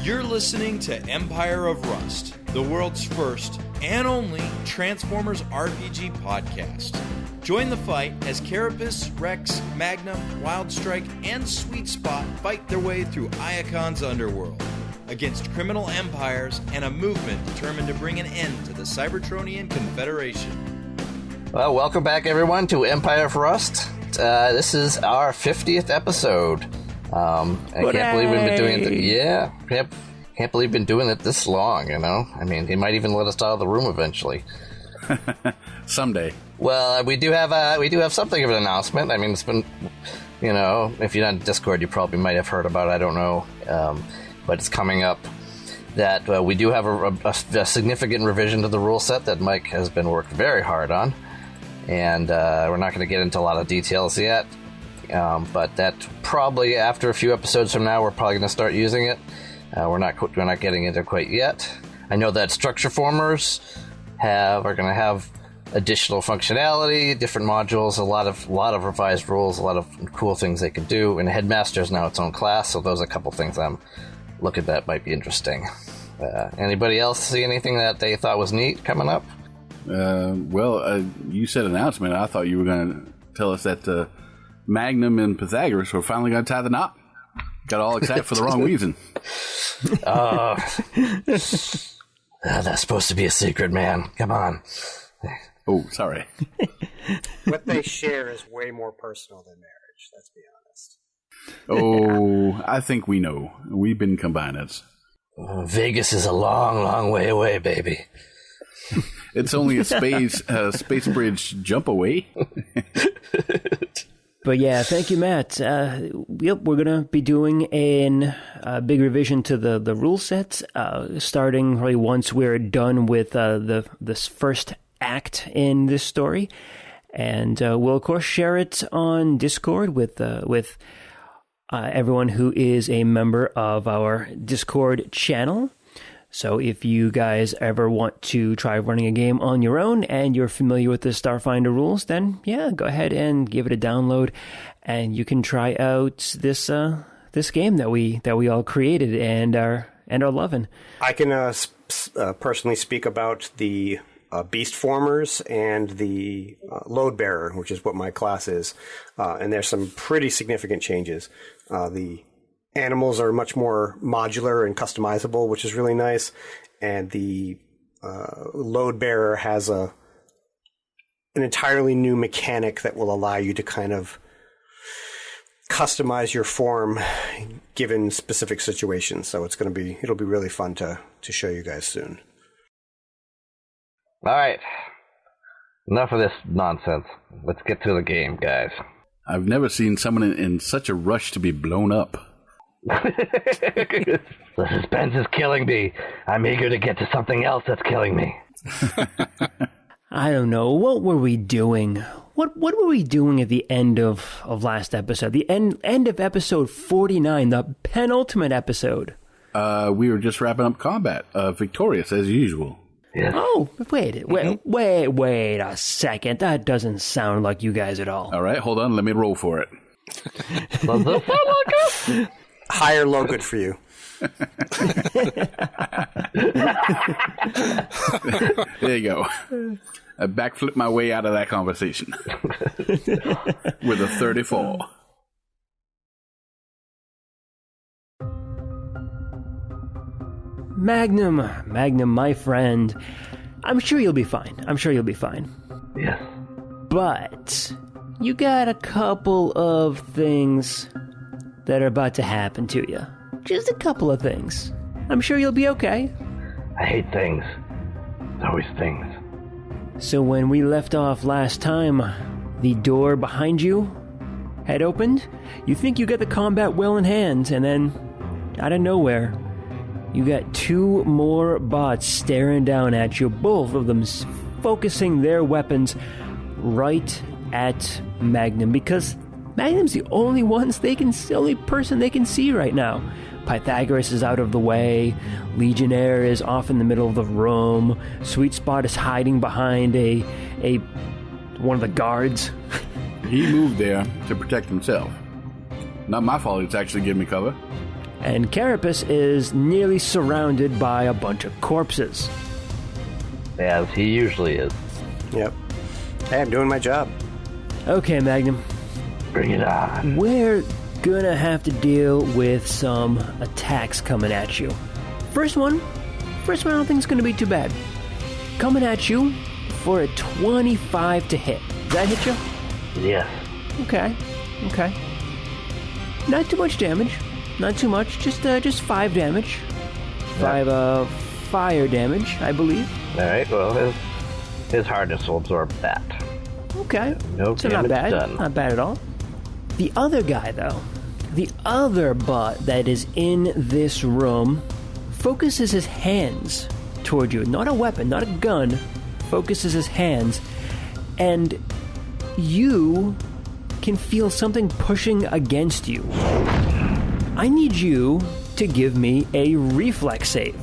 You're listening to Empire of Rust, the world's first and only Transformers RPG podcast. Join the fight as Carapace, Rex, Magnum, Wildstrike, and Sweet Spot fight their way through Iacon's underworld against criminal empires and a movement determined to bring an end to the Cybertronian Confederation. Well, welcome back, everyone, to Empire of Rust. This is our 50th episode. I can't believe we've been doing it. Can't believe we've been doing it this long, you know? I mean, they might even let us out of the room eventually. Someday. Well, we do have something of an announcement. I mean, it's been, you know, if you're on Discord, you probably might have heard about it. I don't know. But it's coming up that we do have a significant revision to the rule set that Mike has been worked very hard on. And we're not going to get into a lot of details yet. But that probably after a few episodes from now, we're probably going to start using it. We're not getting into it quite yet. I know that structure formers are going to have additional functionality, different modules, a lot of revised rules, a lot of cool things they can do. And Headmaster is now its own class, so those are a couple things I'm looking at that might be interesting. Anybody else see anything that they thought was neat coming up? You said announcement. I thought you were going to tell us that Magnum and Pythagoras were finally going to tie the knot. Got all excited for the wrong reason. That's supposed to be a secret, man. Come on. Oh, sorry. What they share is way more personal than marriage, let's be honest. Oh, I think we know. We've been combiners. Vegas is a long, long way away, baby. It's only a space bridge jump away. But yeah, thank you, Matt. We're going to be doing a big revision to the rule set, starting really once we're done with this first act in this story. And we'll, of course, share it on Discord with everyone who is a member of our Discord channel. So if you guys ever want to try running a game on your own and you're familiar with the Starfinder rules, then yeah, go ahead and give it a download, and you can try out this game that we all created and are loving. I can personally speak about the Beast Formers and the Load Bearer, which is what my class is, and there's some pretty significant changes. The animals are much more modular and customizable, which is really nice. And the Load Bearer has an entirely new mechanic that will allow you to kind of customize your form given specific situations. So it'll be really fun to show you guys soon. All right. Enough of this nonsense. Let's get to the game, guys. I've never seen someone in such a rush to be blown up. The suspense is killing me. I'm eager to get to something else that's killing me. I don't know. What were we doing? What were we doing at the end of last episode? The end of episode 49, the penultimate episode. We were just wrapping up combat. Victorious, as usual. Yes. Oh, wait a second. That doesn't sound like you guys at all. All right, hold on. Let me roll for it. Does this sound like us? High or low, good for you. There you go. I backflipped my way out of that conversation with a 34. Magnum, my friend. I'm sure you'll be fine. Yes. But you got a couple of things that are about to happen to you. Just a couple of things. I'm sure you'll be okay. I hate things. There's always things. So when we left off last time, the door behind you had opened. You think you got the combat well in hand, and then, out of nowhere, you got two more bots staring down at you, both of them focusing their weapons right at Magnum, because Magnum's the only person they can see right now. Pythagoras is out of the way. Legionnaire is off in the middle of the room. Sweet Spot is hiding behind one of the guards. He moved there to protect himself. Not my fault. It's actually giving me cover. And Carapace is nearly surrounded by a bunch of corpses. As he usually is. Yep. Hey, I'm doing my job. Okay, Magnum. Bring it on. We're gonna have to deal with some attacks coming at you. First one I don't think is gonna be too bad. Coming at you for a 25 to hit. Does that hit you? Yes. Okay. Not too much damage. Not too much. Just 5 damage. 5 fire damage, I believe. Alright, well, his hardness will absorb that. Okay. No So not damage bad. done. Not bad at all. The other guy, though, the other bot that is in this room focuses his hands toward you. Not a weapon, not a gun. Focuses his hands. And you can feel something pushing against you. I need you to give me a reflex save.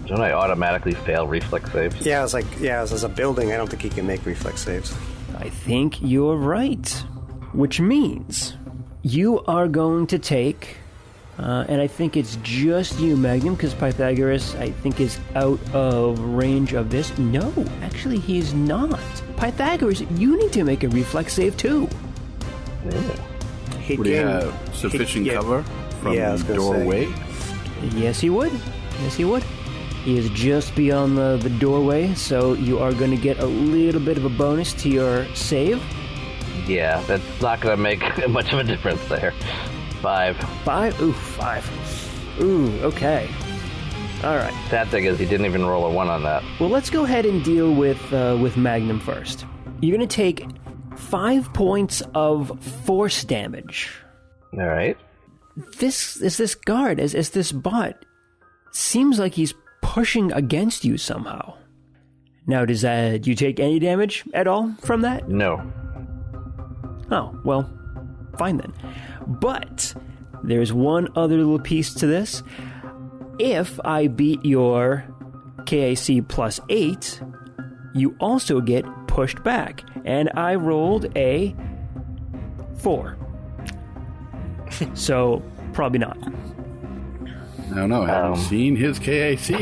Don't I automatically fail reflex saves? Yeah, I was like, as a building, I don't think he can make reflex saves. I think you're right. Which means you are going to take, and I think it's just you, Magnum, because Pythagoras, I think, is out of range of this. No, actually, he's not. Pythagoras, you need to make a reflex save, too. He Would he can- have sufficient yeah. cover from Yeah, I was the gonna say. doorway? Yes, he would. He is just beyond the doorway, so you are going to get a little bit of a bonus to your save. Yeah, that's not going to make much of a difference there. 5. 5? Ooh, 5. Ooh, okay. All right. Sad thing is he didn't even roll a 1 on that. Well, let's go ahead and deal with Magnum first. You're going to take 5 points of force damage. Alright. This guard, as this bot, seems like he's pushing against you somehow. Now, do you take any damage at all from that? No. Oh, well, fine then. But there's one other little piece to this. If I beat your KAC plus 8, you also get pushed back. And I rolled a 4. So, probably not. I don't know. Have you seen his KAC?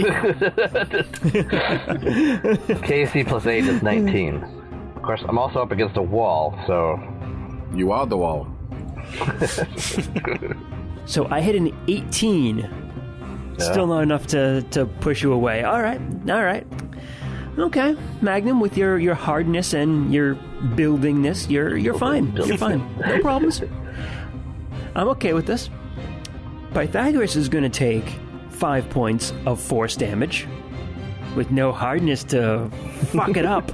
KC plus 8 is 19. Of course, I'm also up against a wall, so... You are the wall. So I hit an 18. Yeah. Still not enough to push you away. All right. Okay, Magnum, with your hardness and your buildingness, you're fine. You're fine. No problems. I'm okay with this. Pythagoras is going to take 5 points of force damage with no hardness to fuck it up.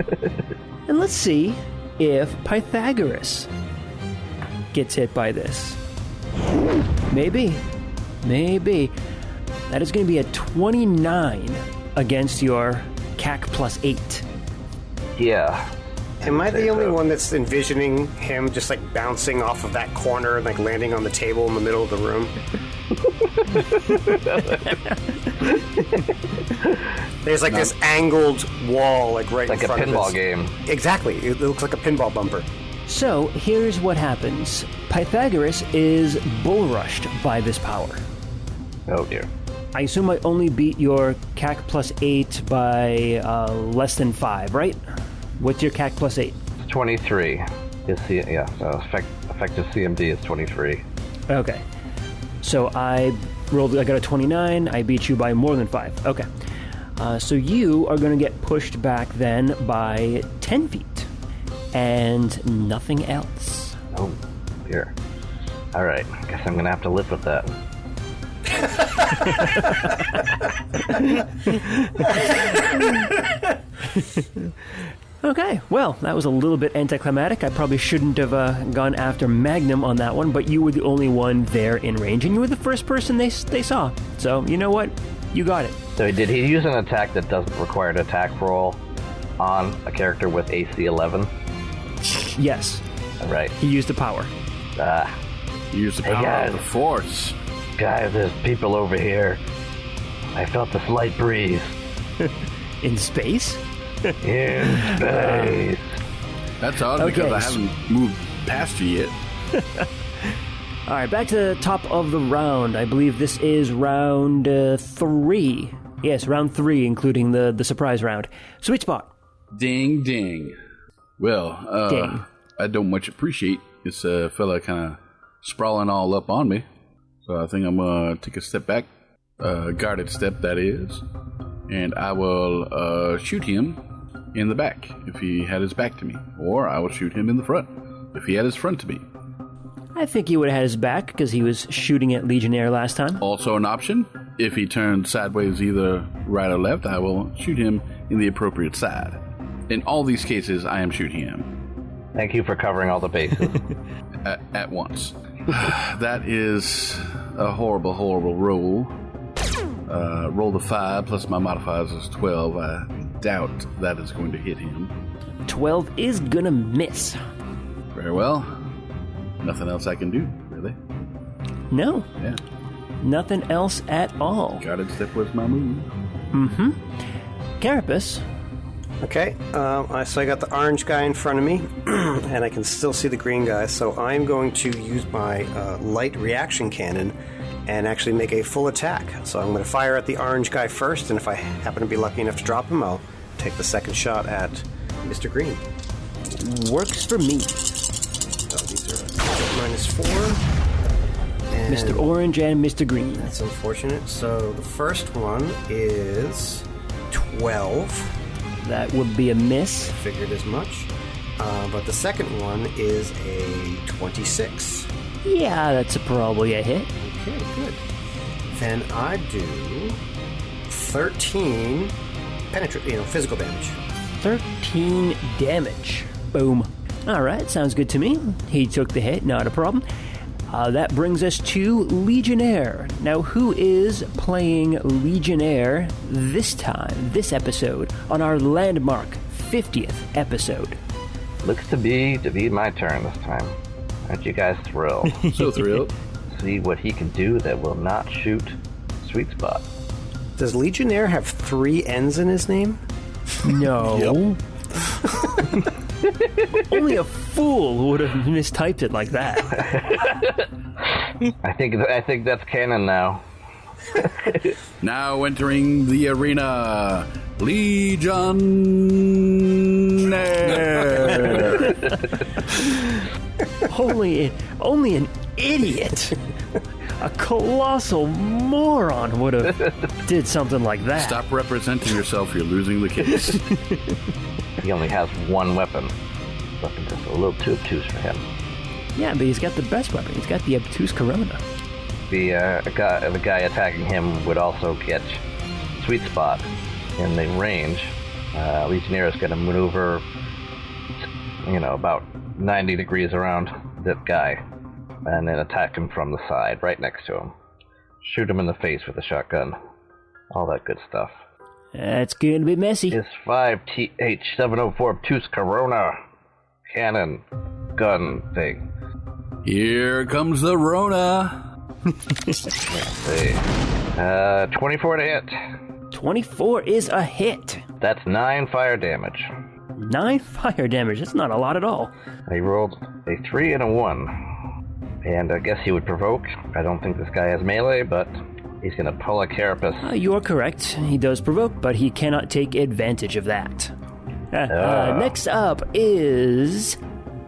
And let's see if Pythagoras gets hit by this. Maybe. That is going to be a 29 against your CAC plus 8. Yeah. Am I the only one that's envisioning him just like bouncing off of that corner and like landing on the table in the middle of the room? There's like this angled wall like right Like in a front of pinball us. game. Exactly. It looks like a pinball bumper. So here's what happens. Pythagoras is bull rushed by this power. Oh dear. I assume I only beat your CAC plus 8 by less than 5, right? What's your CAC plus 8? 23. So effective CMD is 23. Okay. So I got a 29. I beat you by more than 5. Okay. So you are going to get pushed back then by 10 feet. And nothing else. Oh dear. Alright, I guess I'm going to have to live with that. Okay, well, that was a little bit anticlimactic. I probably shouldn't have gone after Magnum on that one, but you were the only one there in range, and you were the first person they saw. So, you know what? You got it. So did he use an attack that doesn't require an attack roll on a character with AC 11? Yes, Right. he used the power. Use the Hey, power guys. of the Force. Guys, there's people over here. I felt the slight breeze. In space? In space. That's odd Okay, because I so- haven't moved past you yet. All right, back to the top of the round. I believe this is round 3. Yes, round 3, including the surprise round. Sweet spot. Ding, ding. Well, Ding. I don't much appreciate this fella kind of sprawling all up on me. So I think I'm going to take a step back, guarded step, that is, and I will shoot him in the back if he had his back to me, or I will shoot him in the front if he had his front to me. I think he would have had his back because he was shooting at Legionnaire last time. Also an option, if he turned sideways either right or left, I will shoot him in the appropriate side. In all these cases, I am shooting him. Thank you for covering all the bases. at once. That is a horrible, horrible roll. Roll the 5 plus my modifiers is 12. I doubt that is going to hit him. 12 is gonna miss. Very well. Nothing else I can do, really. No. Yeah. Nothing else at all. Guarded step was my move. Mm-hmm. Carapace. Okay, so I got the orange guy in front of me, and I can still see the green guy, so I'm going to use my light reaction cannon and actually make a full attack. So I'm going to fire at the orange guy first, and if I happen to be lucky enough to drop him, I'll take the second shot at Mr. Green. Works for me. So these are -4. And Mr. Orange and Mr. Green. that's unfortunate. So the first one is 12. That would be a miss. Figured as much. But the second one is a 26. Yeah, that's probably a hit. Okay, good. Then I do 13 physical damage. 13 damage. Boom. All right, sounds good to me. He took the hit, not a problem. That brings us to Legionnaire. Now, who is playing Legionnaire this time, this episode, on our landmark 50th episode? Looks to be my turn this time. Aren't you guys thrilled? So thrilled. See what he can do that will not shoot Sweet Spot. Does Legionnaire have 3 N's in his name? No. Only a fool would have mistyped it like that. I think that's canon now. Now entering the arena, Legionnaire. Only an idiot, a colossal moron would have did something like that. Stop representing yourself, you're losing the case. He only has one weapon. Weapon just a little too obtuse for him. Yeah, but he's got the best weapon. He's got the obtuse Corona. The guy attacking him would also get Sweet Spot in the range. Legionnaire is going to maneuver, about 90 degrees around that guy, and then attack him from the side, right next to him. Shoot him in the face with a shotgun. All that good stuff. That's going to be messy. His 5TH704 obtuse Corona cannon gun thing. Here comes the Rona. Let's see. 24 to hit. 24 is a hit. That's 9 fire damage. 9 fire damage. That's not a lot at all. He rolled a 3 and a 1. And I guess he would provoke. I don't think this guy has melee, but he's going to pull a carapace. You are correct. He does provoke, but he cannot take advantage of that. Next up is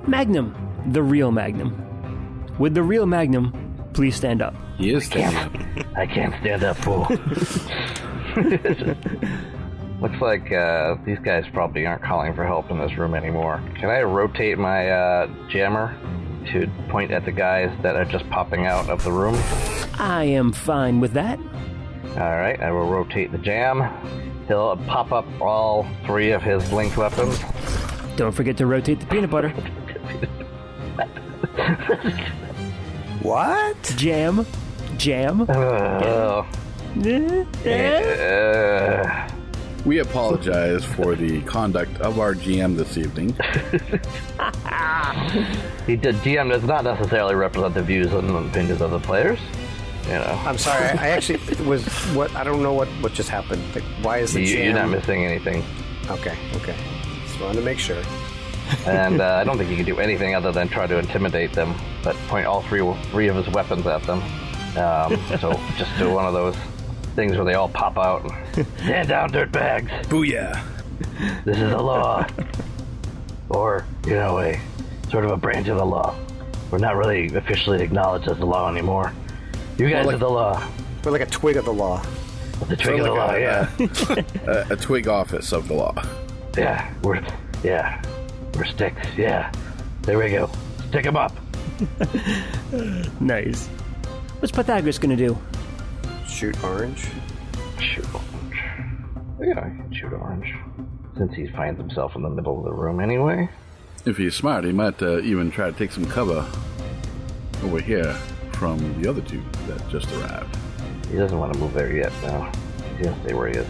Magnum, the real Magnum. With the real Magnum, please stand up. He is standing up. I can't stand up, fool. Looks like these guys probably aren't calling for help in this room anymore. Can I rotate my jammer to point at the guys that are just popping out of the room? I am fine with that. Alright, I will rotate the jam. He'll pop up all 3 of his linked weapons. Don't forget to rotate the peanut butter. What? Jam. We apologize for the conduct of our GM this evening. The GM does not necessarily represent the views and opinions of the players. I'm sorry. I actually was I don't know what just happened. Like, why is the jam? You're not missing anything. Okay. Just wanted to make sure. And I don't think you can do anything other than try to intimidate them, but point all three of his weapons at them. So just do one of those things where they all pop out. Stand down, dirtbags. Booyah. This is the law. Or, a sort of a branch of the law. We're not really officially acknowledged as the law anymore. You guys are the law. We're like a twig of the law. The twig of the law, yeah. A twig office of the law. Yeah, we're sticks, yeah. There we go. Stick 'em up. Nice. What's Pythagoras gonna do? Shoot orange. Shoot orange. Yeah, I can shoot orange. Since he finds himself in the middle of the room anyway. If he's smart, he might even try to take some cover over here from the other two that just arrived. He doesn't want to move there yet, no. He's gonna stay where he is.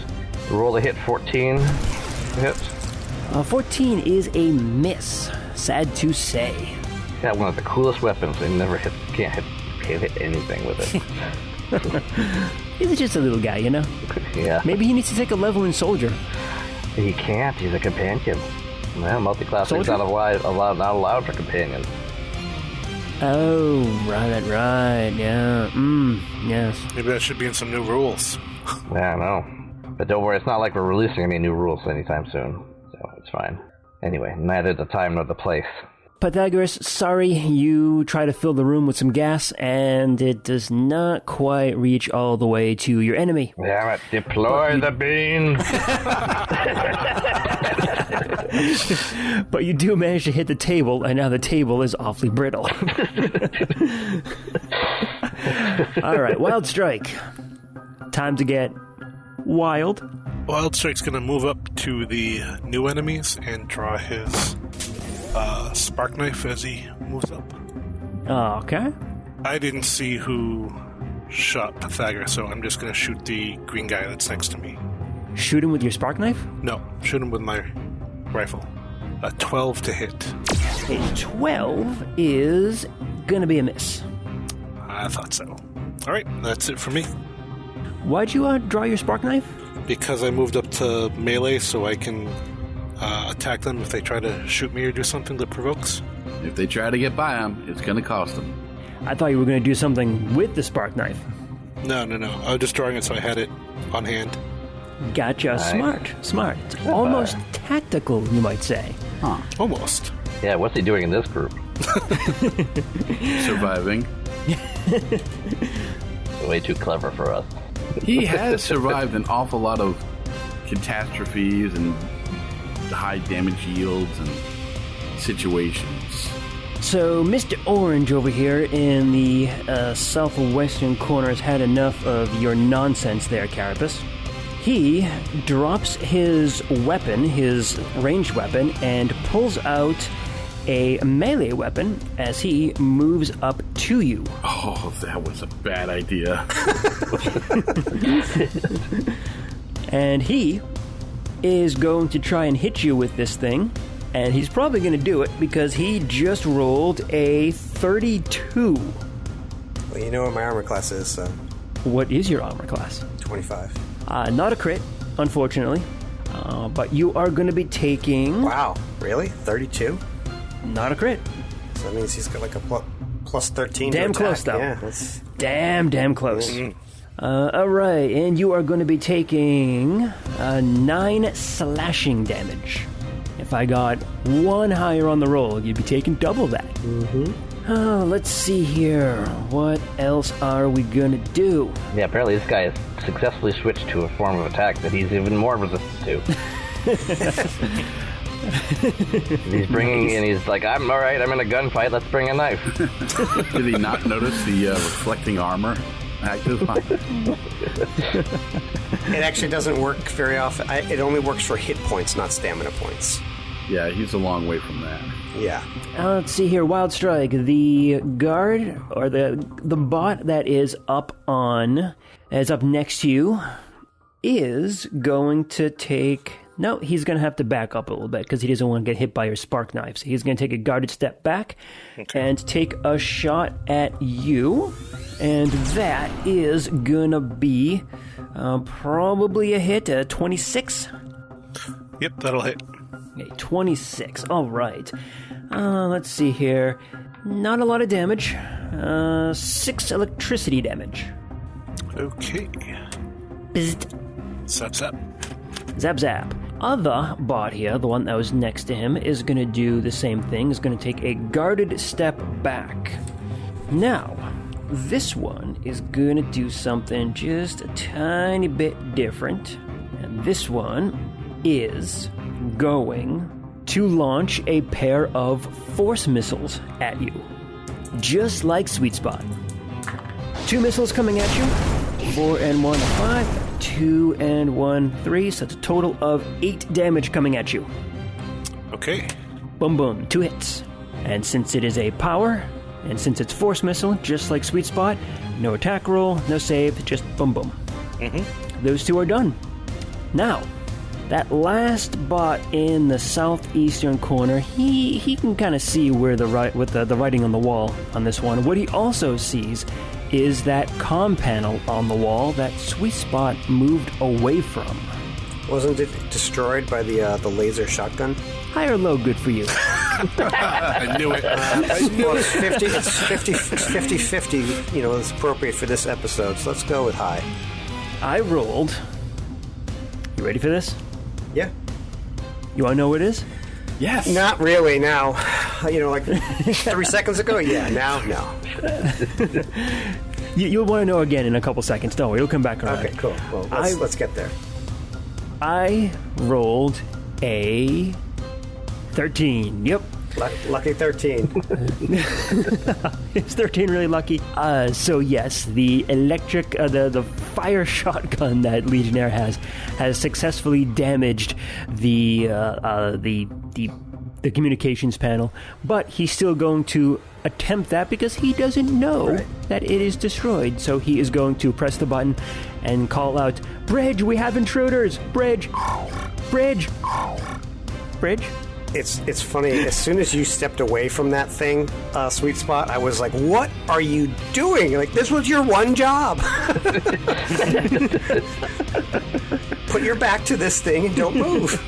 Roll to hit 14. Hit. 14 is a miss. Sad to say. Got one of the coolest weapons. They can't hit anything with it. He's just a little guy, Yeah. Maybe he needs to take a level in soldier. He can't. He's a companion. Well, multi-class is not allowed for companions. Oh, right. Yeah. Yes. Maybe that should be in some new rules. Yeah, I know. But don't worry, it's not like we're releasing any new rules anytime soon. So it's fine. Anyway, neither the time nor the place. Pythagoras, sorry, you try to fill the room with some gas, and it does not quite reach all the way to your enemy. Damn it, deploy the bean! But you do manage to hit the table, and now the table is awfully brittle. All right, Wild Strike. Time to get wild. Wild Strike's going to move up to the new enemies and draw his spark knife as he moves up. Okay. I didn't see who shot Pythagoras, so I'm just going to shoot the green guy that's next to me. Shoot him with your spark knife? No, shoot him with my rifle. A 12 to hit. A 12 is gonna be a miss. I thought so. All right, that's it for me. Why'd you draw your spark knife? Because I moved up to melee so I can attack them if they try to shoot me or do something that provokes. If they try to get by him, it's going to cost them. I thought you were gonna do something with the spark knife. No. I was just drawing it so I had it on hand. Gotcha. Nice. Smart. It's almost tactical, you might say. Huh. Almost. Yeah, what's he doing in this group? Surviving. Way too clever for us. He has survived an awful lot of catastrophes and high damage yields and situations. So, Mr. Orange over here in the southwestern corner has had enough of your nonsense there, Carapace. He drops his weapon, his ranged weapon, and pulls out a melee weapon as he moves up to you. Oh, that was a bad idea. And he is going to try and hit you with this thing. And he's probably going to do it because he just rolled a 32. Well, you know what my armor class is, so What is your armor class? 25. Not a crit, unfortunately. But you are going to be taking... Wow, really? 32? Not a crit. So that means he's got like a plus 13 to Damn attack. close, though. Yeah, that's... Damn close. All right, and you are going to be taking 9 slashing damage. If I got 1 higher on the roll, you'd be taking double that. Oh, let's see here. What else are we going to do? Yeah, apparently this guy has successfully switched to a form of attack that he's even more resistant to. He's bringing in, he's like, I'm alright, I'm in a gunfight, let's bring a knife. Did he not notice the reflecting armor active? It actually doesn't work very often. It only works for hit points, not stamina points. Yeah, he's a long way from that. Yeah. Let's see here. Wild Strike. The guard, or the bot that is up next to you, is going to take... No, he's going to have to back up a little bit because he doesn't want to get hit by your spark knives. He's going to take a guarded step back and take a shot at you. And that is going to be probably a hit, 26. Yep, that'll hit. A 26. All right. Let's see here. Not a lot of damage. 6 electricity damage. Okay. Bzzzt. Zap, zap. Zap, zap. Other bot here, the one that was next to him, is going to do the same thing. Is going to take a guarded step back. Now, this one is going to do something just a tiny bit different. And this one is going to launch a pair of force missiles at you. Just like Sweet Spot. 2 missiles coming at you. 4 and 1, 5. 2 and 1, 3. So that's a total of 8 damage coming at you. Okay. Boom, boom. 2 hits. And since it is a power, and since it's force missile, just like Sweet Spot, no attack roll, no save, just boom, boom. Mm-hmm. Those 2 are done. Now, that last bot in the southeastern corner, he can kind of see where the writing on the wall on this one. What he also sees is that comm panel on the wall that Sweet Spot moved away from. Wasn't it destroyed by the laser shotgun? High or low, good for you. I knew it. Well, it's 50-50. You know, it's appropriate for this episode, so let's go with high. I rolled. You ready for this? Yeah. You want to know what it is? Yes. Not really now. You know, like 3 seconds ago? Yeah, now, no. You'll want to know again in a couple seconds. Don't worry, it'll come back around. Okay, cool. Well, let's get there. I rolled a 13. Yep. Lucky 13. Is 13 really lucky? So yes, the electric, the fire shotgun that Legionnaire has successfully damaged the communications panel, but he's still going to attempt that because he doesn't know that it is destroyed. So he is going to press the button and call out, "Bridge, we have intruders! Bridge! Bridge! Bridge!" It's funny. As soon as you stepped away from that thing, Sweet Spot, I was like, "What are you doing? Like, this was your one job. Put your back to this thing and don't move."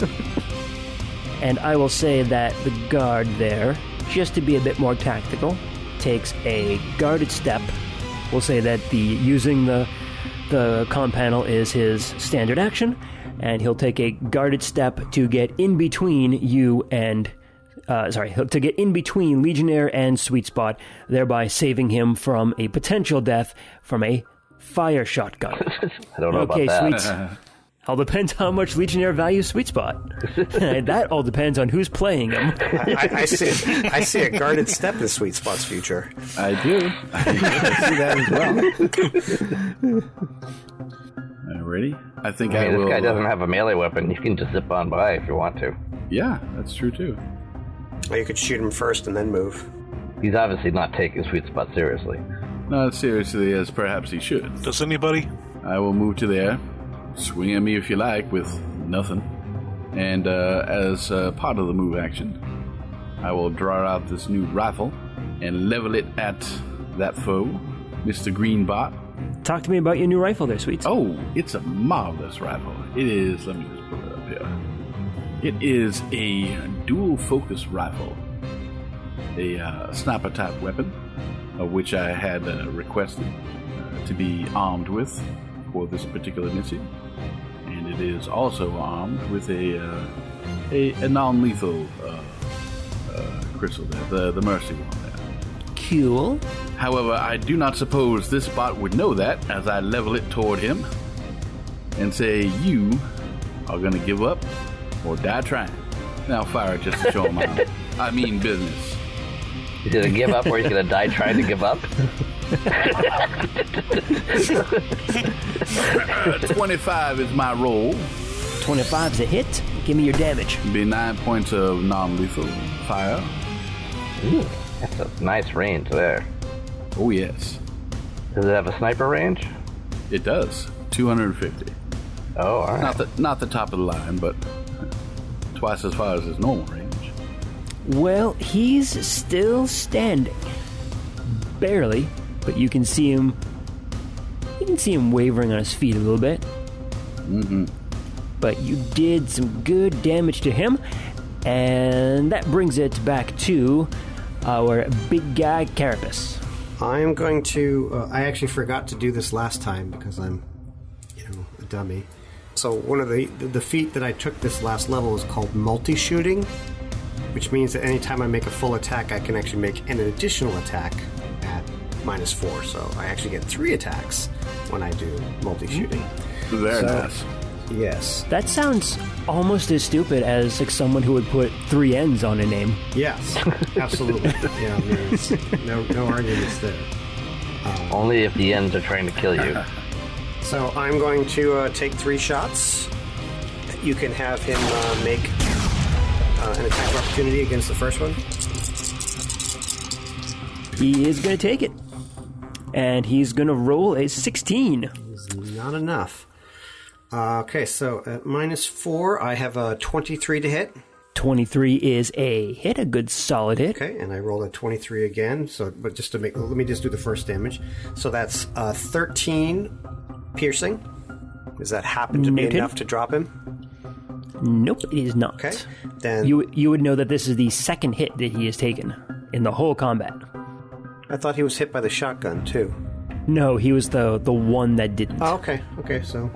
And I will say that the guard there, just to be a bit more tactical, takes a guarded step. We'll say that using the comm panel is his standard action, and he'll take a guarded step to get in between you and to get in between Legionnaire and Sweet Spot, thereby saving him from a potential death from a fire shotgun. I don't know about that. Okay, Sweet. All depends how much Legionnaire values Sweet Spot. And that all depends on who's playing him. I see a guarded step in Sweet Spot's future. I do. I see that as well. Ready? I think I will. This guy doesn't have a melee weapon. You can just zip on by if you want to. Yeah, that's true too. Or you could shoot him first and then move. He's obviously not taking Sweet Spot seriously. Not as seriously as perhaps he should. Does anybody? I will move to there. Swing at me if you like with nothing. And as part of the move action, I will draw out this new rifle and level it at that foe, Mr. Greenbot. Talk to me about your new rifle there, Sweets. Oh, it's a marvelous rifle. It is, let me just put it up here. It is a dual focus rifle. A sniper type weapon, of which I had requested to be armed with for this particular mission. And it is also armed with a non-lethal crystal there, the Mercy one there. Cool. However, I do not suppose this bot would know that as I level it toward him and say, "You are going to give up or die trying." Now fire it just to show him I mean business. He's going to give up or he's going to die trying to give up? 25 is my roll. 25's a hit. Give me your damage. Be 9 points of non-lethal fire. Ooh, that's a nice range there. Oh, yes. Does it have a sniper range? It does. 250. Oh, all right. Not the top of the line, but twice as far as his normal range. Well, he's still standing. Barely, but you can see him. You can see him wavering on his feet a little bit. Mm-hmm. But you did some good damage to him, And that brings it back to our big guy, Carapace. I'm going to... I actually forgot to do this last time because I'm, a dummy. So one of the feat that I took this last level is called multi-shooting, which means that anytime I make a full attack, I can actually make an additional attack at -4. So I actually get 3 attacks when I do multi-shooting. Very nice. Yes. That sounds almost as stupid as like someone who would put 3 N's on a name. Yes, absolutely. Yeah, there's no arguments there. Only if the ends are trying to kill you. So I'm going to take 3 shots. You can have him make an attack of opportunity against the first one. He is going to take it. And he's going to roll a 16. It's not enough. Okay, so at -4, I have a 23 to hit. 23 is a hit, a good solid hit. Okay, and I rolled a 23 again. So, but just to make, let me just do the first damage. So that's 13 piercing. Does that happen to be Noted. enough to drop him? Nope, it is not. Okay, then You would know that this is the second hit that he has taken in the whole combat. I thought he was hit by the shotgun too. No, he was the one that didn't. Oh, okay. Okay, so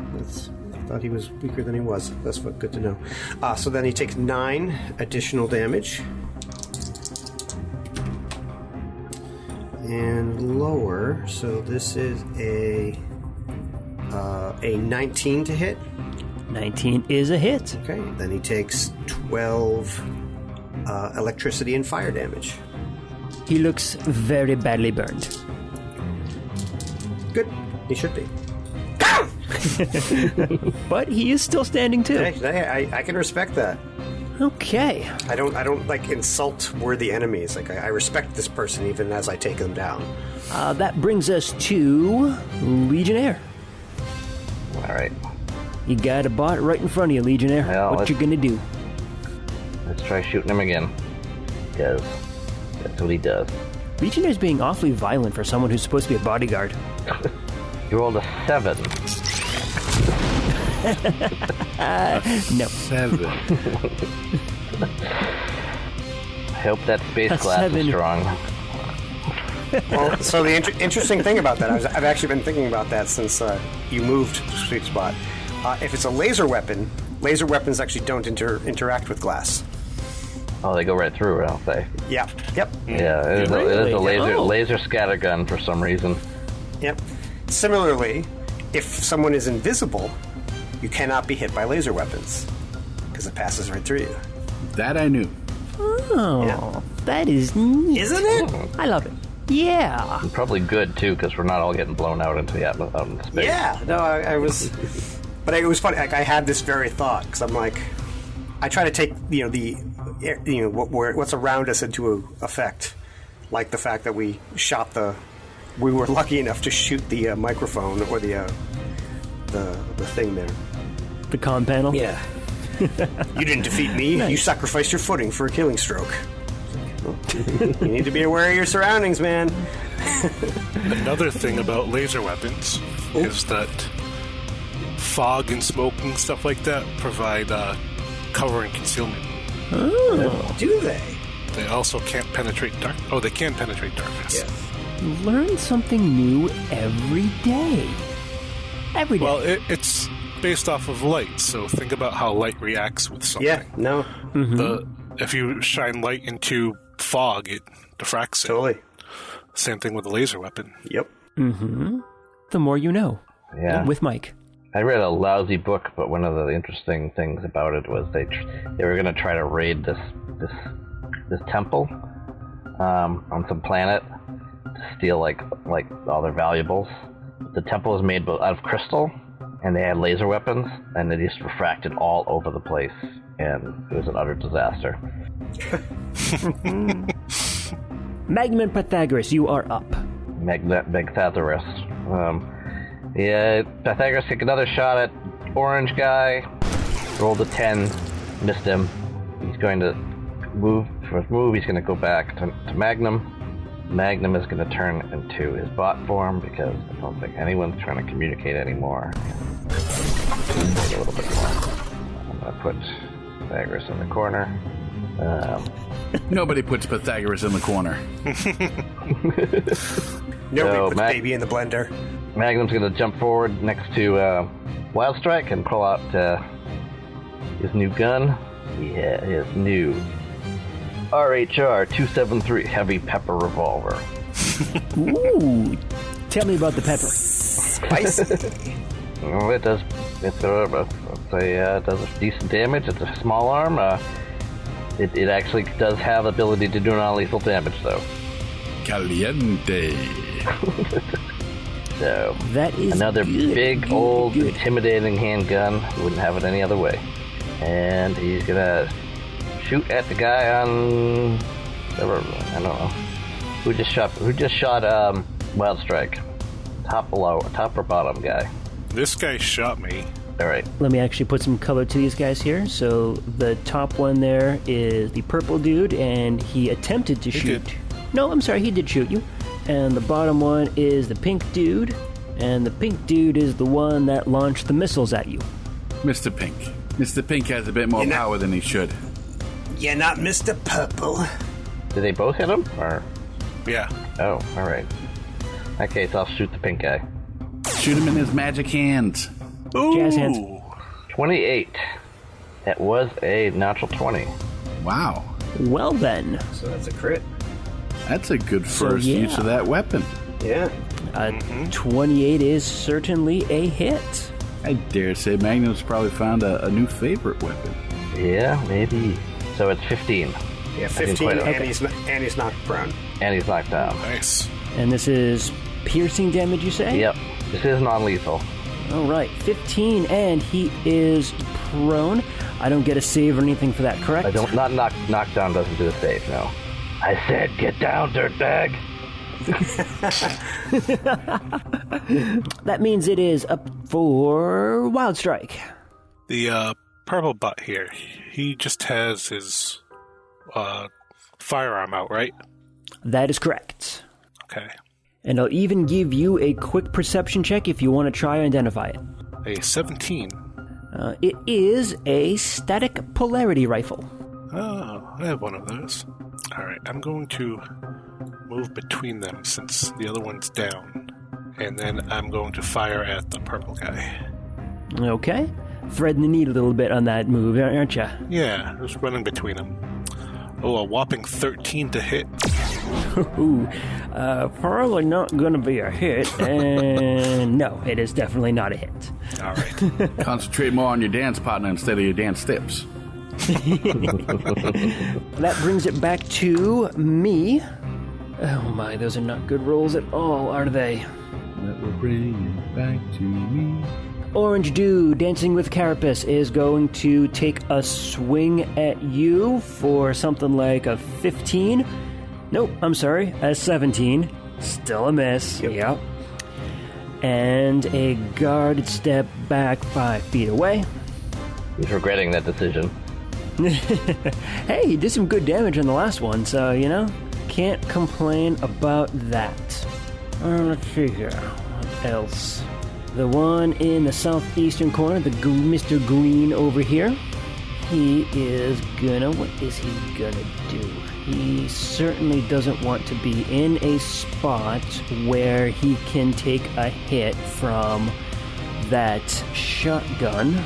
I thought he was weaker than he was. That's good to know. So then he takes 9 additional damage. And lower, so this is a 19 to hit. 19 is a hit. Okay, then he takes 12 electricity and fire damage. He looks very badly burned. Good. He should be. But he is still standing too. Hey, I can respect that. Okay. I don't like insult worthy enemies. Like I respect this person even as I take them down. That brings us to Legionnaire. All right. You got a bot right in front of you, Legionnaire. Well, what you gonna do? Let's try shooting him again. Because that's what he does. Legionnaire's being awfully violent for someone who's supposed to be a bodyguard. You rolled a 7. No. 7. I hope that space That's glass 7. is strong. Well, so the interesting thing about that, I've actually been thinking about that since you moved to Sweet Spot. If it's a laser weapons actually don't interact with glass. Oh, they go right through, don't they? Yep. Yep. Yeah, it is Really? a Oh. laser scatter gun for some reason. Yep. Similarly, if someone is invisible, you cannot be hit by laser weapons because it passes right through you. That I knew. Oh, Yeah. that is neat. Isn't it? I love it. Yeah. Probably good, too, because we're not all getting blown out into the out in space. Yeah. No, I was, but it was funny. Like I had this very thought because I'm like, I try to take what's around us into effect, like the fact that we were lucky enough to shoot the microphone or the thing there. The comm panel? Yeah. You didn't defeat me. Nice. You sacrificed your footing for a killing stroke. You need to be aware of your surroundings, man. Another thing about laser weapons is that fog and smoke and stuff like that provide cover and concealment. Oh. Do they? They also can't penetrate dark. Oh, they can penetrate darkness. Yeah. Learn something new every day. Every day. Well, it's based off of light, so think about how light reacts with something. Yeah. No. If you shine light into fog, it diffracts it. Totally. Same thing with a laser weapon. Yep. Mm-hmm. The more you know. Yeah. With Mike. I read a lousy book, but one of the interesting things about it was they were going to try to raid this temple on some planet to steal like all their valuables. The temple is made out of crystal, and they had laser weapons, and they just refracted all over the place, and it was an utter disaster. Magnum and Pythagoras, you are up. Pythagoras. Yeah, Pythagoras took another shot at orange guy. Rolled a 10, missed him. He's going to move. For his move, he's going to go back to Magnum. Magnum is going to turn into his bot form because I don't think anyone's trying to communicate anymore. Wait a little bit more. I'm going to put Pythagoras in the corner. Nobody puts Pythagoras in the corner. Nobody puts baby in the blender. Magnum's going to jump forward next to Wild Strike and pull out his new gun. Yeah, his new RHR 273 heavy pepper revolver. Ooh, tell me about the pepper. Spicy. Well, it does. It does decent damage. It's a small arm. It actually does have the ability to do non-lethal damage, though. Caliente. So that is another big, good, old, good. intimidating handgun. Wouldn't have it any other way. And he's gonna shoot at the guy on. I don't know. Who just shot Wild Strike? Top or bottom guy? This guy shot me. All right. Let me actually put some color to these guys here. So the top one there is the purple dude, and he attempted to shoot. Did. No, I'm sorry, he did shoot you. And the bottom one is the pink dude, and the pink dude is the one that launched the missiles at you. Mr. Pink. Mr. Pink has a bit more power than he should. You're not Mr. Purple. Did they both hit him? Or? Yeah. Oh, all right. In that case, I'll shoot the pink guy. Shoot him in his magic hands. Ooh. Jazz hands. 28. That was a natural 20. Wow. Well then, So that's a crit. That's a good first yeah. use of that weapon. Yeah. 28 is certainly a hit. I dare say Magnum's probably found a new favorite weapon. Yeah, maybe. So it's 15. Yeah, didn't 15, quite- and he's knocked prone. And he's knocked down. Nice. And this is piercing damage, you say? Yep. This is non-lethal. All right, 15, and he is prone. I don't get a save or anything for that, correct? I don't. Not knockdown doesn't do a save. No. I said, get down, dirtbag. That means it is up for Wild Strike. The purple butt here, he just has his firearm out, right? That is correct. Okay. And I'll even give you a quick perception check if you want to try and identify it. A 17. It is a static polarity rifle. Oh, I have one of those. Alright, I'm going to move between them since the other one's down. And then I'm going to fire at the purple guy. Okay. Threading the needle a little bit on that move, aren't you? Yeah, just running between them. Oh, a whopping 13 to hit. Ooh, probably not going to be a hit. And no, it is definitely not a hit. Alright. Concentrate more on your dance partner instead of your dance steps. That brings it back to me. Oh my, those are not good rolls at all, are they? That will bring it back to me. Orange Dude, Dancing with Carapace, is going to take a swing at you for something like a 15. Nope, I'm sorry, a 17. Still a miss. Yep. And a guarded step back 5 feet away. He's regretting that decision. Hey, he did some good damage on the last one, so, you know, can't complain about that. Let's see here. What else? The one in the southeastern corner, the Mr. Green over here, he is gonna... What is he gonna do? He certainly doesn't want to be in a spot where he can take a hit from that shotgun.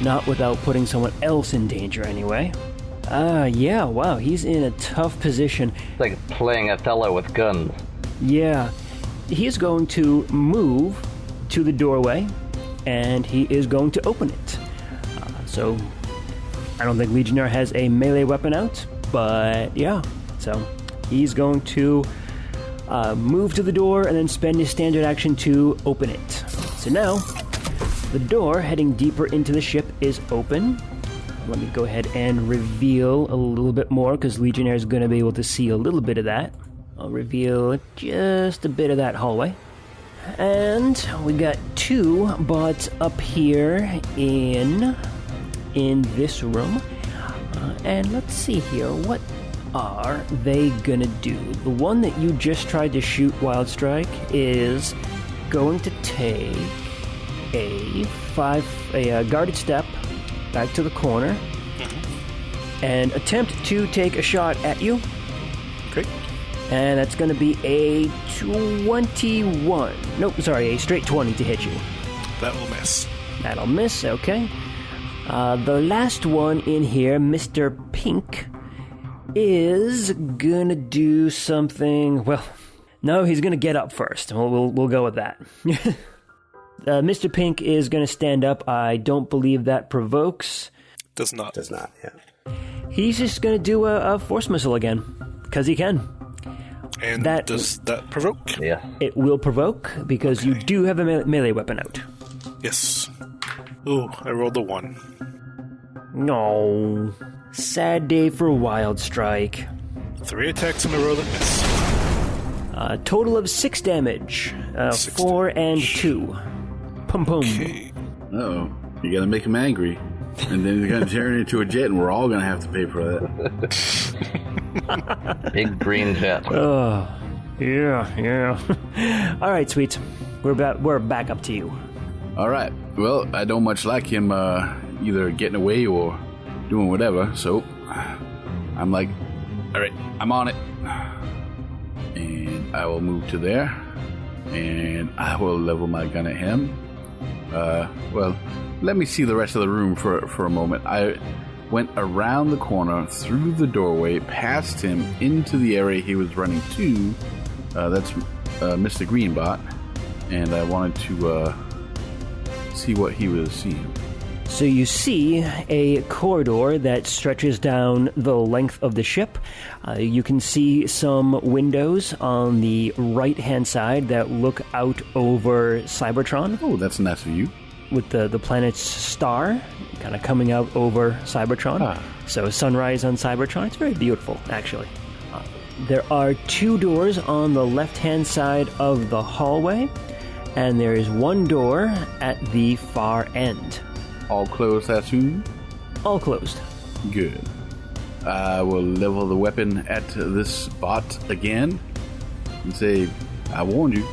Not without putting someone else in danger, anyway. Yeah, wow, he's in a tough position. It's like playing Othello with guns. Yeah, he's going to move to the doorway, and he is going to open it. So, I don't think Legionnaire has a melee weapon out, but yeah. So, he's going to move to the door and then spend his standard action to open it. So now, the door heading deeper into the ship is open. Let me go ahead and reveal a little bit more, because Legionnaire is going to be able to see a little bit of that. I'll reveal just a bit of that hallway. And we got 2 bots up here in this room. And let's see here, what are they gonna do? The one that you just tried to shoot, Wild Strike, is going to take a guarded step back to the corner. and attempt to take a shot at you. Okay. And that's going to be a 21. Nope, sorry, a straight 20 to hit you. That will miss. That'll miss, okay. The last one in here, Mr. Pink, is gonna do something. Well, no, he's gonna get up first. We'll go with that. Mr. Pink is gonna stand up. I don't believe that provokes. Does not. Does not, yeah. He's just gonna do a force missile again, because he can. And does that provoke? Yeah. It will provoke, because you do have a melee weapon out. Yes. Ooh, I rolled a 1. No. Sad day for Wild Strike. 3 attacks in a row that miss. A total of 6 damage. 4 and 2. Pum pum. Okay. Uh-oh. You gotta make him angry. And then he's gonna turn into a jet, and we're all gonna have to pay for that. Big green jet. Oh, yeah. All right, sweets. We're back up to you. All right. Well, I don't much like him either getting away or doing whatever, so I'm like, all right, I'm on it. And I will move to there, and I will level my gun at him. Well, let me see the rest of the room for a moment. I went around the corner, through the doorway, past him, into the area he was running to. That's Mr. Greenbot, and I wanted to see what he was seeing. So you see a corridor that stretches down the length of the ship. You can see some windows on the right-hand side that look out over Cybertron. Oh, that's a nice view. With the planet's star kind of coming out over Cybertron. So sunrise on Cybertron. It's very beautiful, actually. There are 2 doors on the left-hand side of the hallway, and there is 1 door at the far end. All closed, I assume? All closed. Good. I will level the weapon at this bot again and say, I warned you.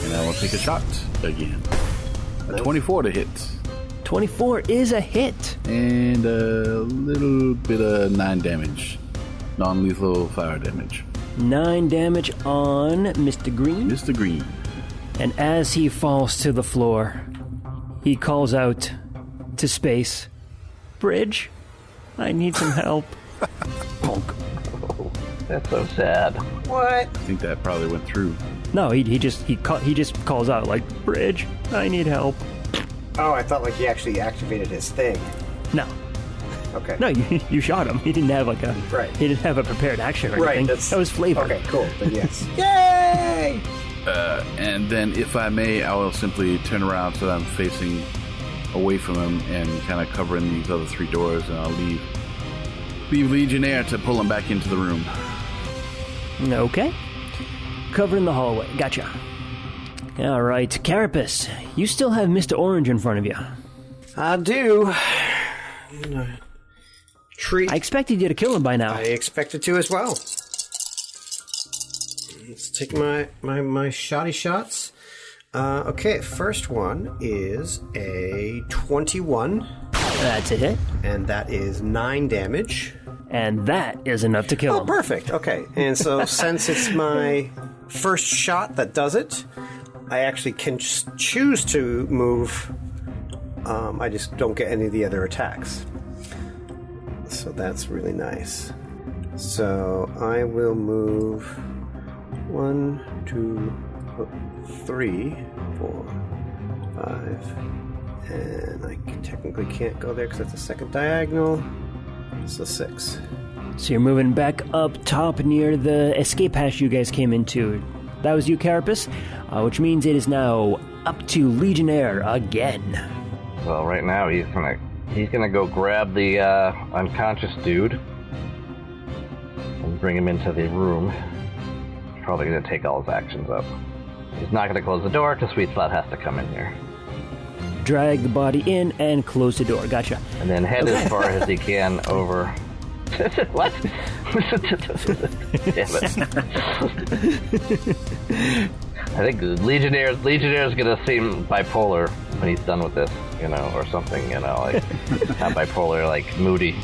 And I will take a shot again. A 24 to hit. 24 is a hit. And a little bit of 9 damage. Non-lethal fire damage. 9 damage on Mr. Green. Mr. Green. And as he falls to the floor, he calls out to space, "Bridge, I need some help." Bonk. Oh, that's so sad. What? I think that probably went through. No, he just calls out like, "Bridge, I need help." Oh, I thought like he actually activated his thing. No, Okay. no, you shot him. He didn't have like a Right. He didn't have a prepared action or Right, anything. That was flavor. Okay, cool. Then yes. Yay! And then, if I may, I will simply turn around so that I'm facing away from him and kind of covering these other 3 doors, and I'll leave Legionnaire to pull him back into the room. Okay. Covering the hallway. Gotcha. All right, Carapace, you still have Mr. Orange in front of you. I do. Treat. I expected you to kill him by now. I expected to as well. Let's take my shotty shots. Okay, first one is a 21. That's a hit. And that is 9 damage. And that is enough to kill Oh, him. perfect. Okay. And so since it's my first shot that does it, I actually can choose to move. I just don't get any of the other attacks. So that's really nice. So I will move 1, 2, 3, 4, 5. And I technically can't go there because that's a second diagonal. So 6. So you're moving back up top near the escape hatch you guys came into. That was you, Carapace, which means it is now up to Legionnaire again. Well, right now he's gonna go grab the unconscious dude and bring him into the room. He's probably gonna take all his actions up. He's not gonna close the door because Sweet Slot has to come in here. Drag the body in and close the door. Gotcha. And then head as far as he can over. What? Damn it. I think Legionnaire's gonna seem bipolar when he's done with this, or something, like not bipolar, like moody.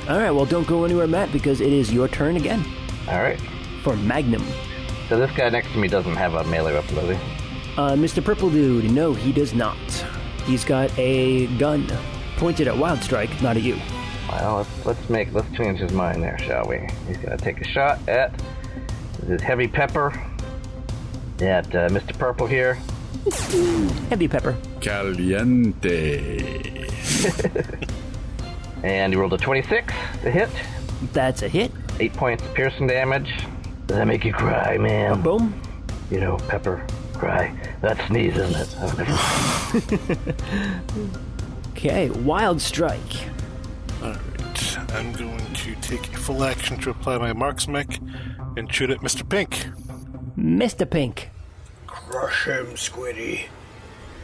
All right, well, don't go anywhere, Matt, because it is your turn again. All right. For Magnum. So this guy next to me doesn't have a melee weapon, does he? Mr. Purple Dude, no, he does not. He's got a gun pointed at Wild Strike, not at you. Well, let's change his mind there, shall we? He's gonna take a shot at this heavy pepper at Mr. Purple here. Heavy pepper. Caliente. And he rolled a 26 to hit. That's a hit. 8 points piercing damage. Does that make you cry, man? Boom. You know, pepper, cry. That's sneeze, isn't it? I've never... Okay, Wild Strike. Alright, I'm going to take full action to apply my Marks Mech and shoot at Mr. Pink. Mr. Pink. Crush him, Squiddy.